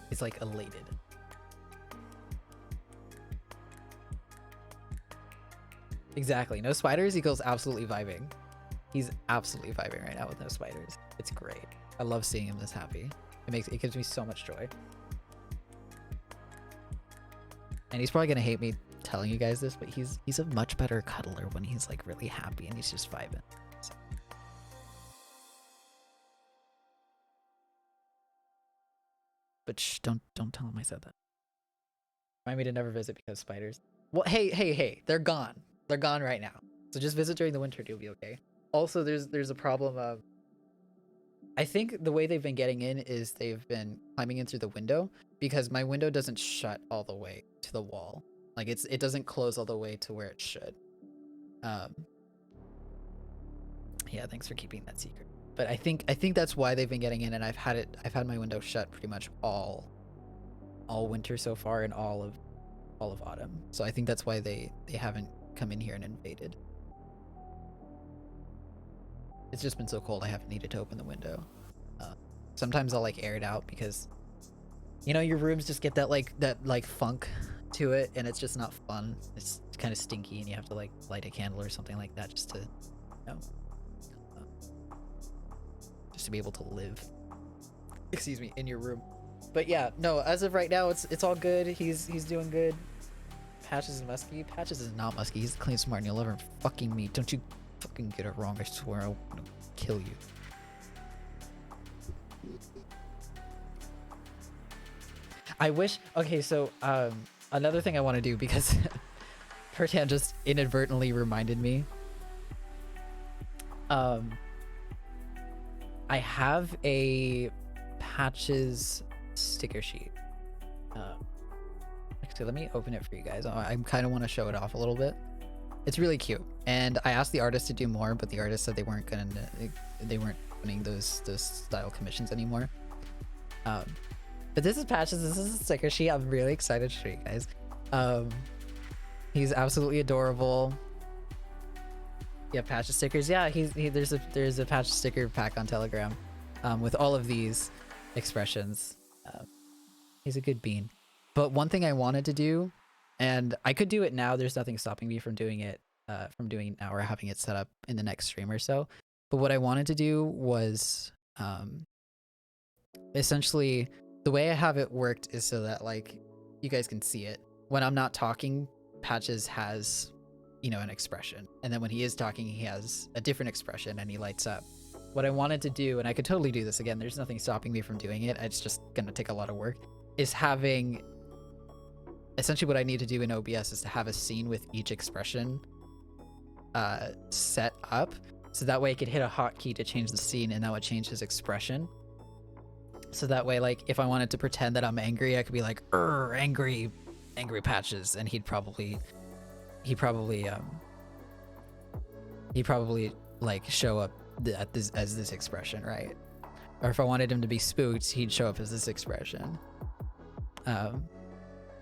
He's like elated. Exactly. No spiders equals absolutely vibing. He's absolutely vibing right now with no spiders. It's great. I love seeing him this happy. It gives me so much joy. And he's probably gonna hate me telling you guys this, but he's a much better cuddler when he's like really happy and he's just vibing. So. But shh, don't tell him I said that. Remind me to never visit because spiders. Well, hey, they're gone. They're gone right now. So just visit during the winter, you'll be okay. Also, there's a problem of, I think the way they've been getting in is they've been climbing in through the window, because my window doesn't shut all the way to the wall. Like it doesn't close all the way to where it should. Um, yeah, thanks for keeping that secret. But I think that's why they've been getting in, and I've had my window shut pretty much all winter so far, and all of autumn. So I think that's why they haven't come in here and invaded. It's just been so cold, I haven't needed to open the window. Sometimes I'll like air it out, because you know, your rooms just get that like funk to it, and it's just not fun. It's kind of stinky, and you have to like light a candle or something like that just to, you know, just to be able to live, excuse me, in your room. But yeah, no, as of right now, it's all good. He's doing good. Patches is musky. Patches is not musky. He's clean, smart, and you'll ever fucking me. Don't you fucking get it wrong. I swear I'll kill you. I wish. Okay, so another thing I want to do, because Pertan just inadvertently reminded me. I have a Patches sticker sheet. Actually, let me open it for you guys. I kind of want to show it off a little bit. It's really cute, and I asked the artist to do more, but the artist said they weren't putting those style commissions anymore. But this is Patches. This is a sticker sheet. I'm really excited to show you guys. He's absolutely adorable. Yeah, Patches stickers. Yeah, there's a Patches sticker pack on Telegram, with all of these expressions. He's a good bean. But one thing I wanted to do, and I could do it now, there's nothing stopping me from doing it now, or having it set up in the next stream or so. But what I wanted to do was, essentially, the way I have it worked is so that like you guys can see it. When I'm not talking, Patches has, you know, an expression, and then when he is talking, he has a different expression, and he lights up. What I wanted to do, and I could totally do this again, there's nothing stopping me from doing it, it's just gonna take a lot of work, is having, essentially what I need to do in OBS is to have a scene with each expression set up, so that way I could hit a hotkey to change the scene, and that would change his expression. So that way, like, if I wanted to pretend that I'm angry, I could be like, angry Patches, and he'd probably like show up as this expression, right? Or if I wanted him to be spooked, he'd show up as this expression.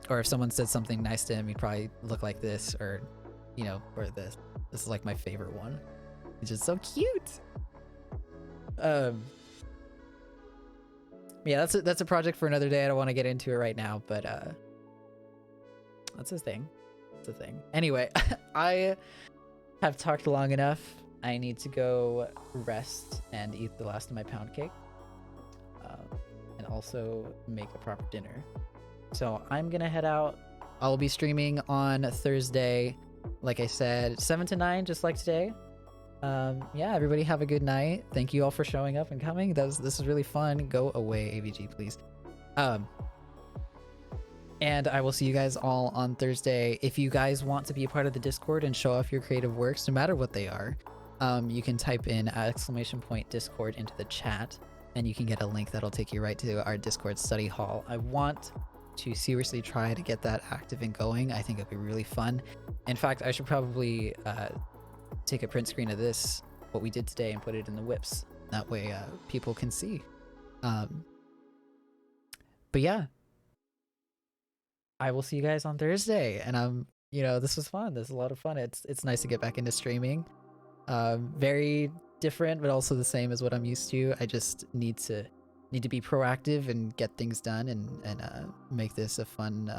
Or if someone said something nice to him, he'd probably look like this, or, you know, or this. This is like my favorite one. It's just so cute. Yeah, that's a project for another day. I don't want to get into it right now, but that's a thing. It's a thing. Anyway, I have talked long enough. I need to go rest and eat the last of my pound cake, and also make a proper dinner. So I'm gonna head out. I'll be streaming on Thursday, like I said, 7 to 9, just like today. Yeah, everybody have a good night. Thank you all for showing up and coming. This is really fun. Go away, AVG, please. And I will see you guys all on Thursday. If you guys want to be a part of the Discord and show off your creative works, no matter what they are, you can type in !Discord into the chat, and you can get a link that'll take you right to our Discord study hall. I want to seriously try to get that active and going. I think it'll be really fun. In fact, I should probably take a print screen of this, what we did today, and put it in the whips. That way people can see. But yeah, I will see you guys on Thursday. And you know, this was fun. This is a lot of fun. It's nice to get back into streaming. Very different, but also the same as what I'm used to. I just need to be proactive and get things done, and make this a fun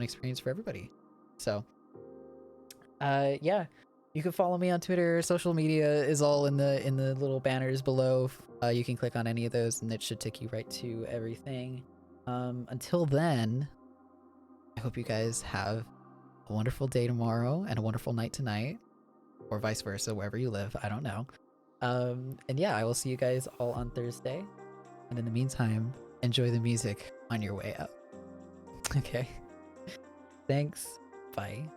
experience for everybody. So yeah, you can follow me on Twitter. Social media is all in the little banners below. You can click on any of those, and it should take you right to everything. Until then, I hope you guys have a wonderful day tomorrow and a wonderful night tonight, or vice versa, wherever you live. I don't know. And yeah, I will see you guys all on Thursday. And in the meantime, enjoy the music on your way out. Okay. Thanks. Bye.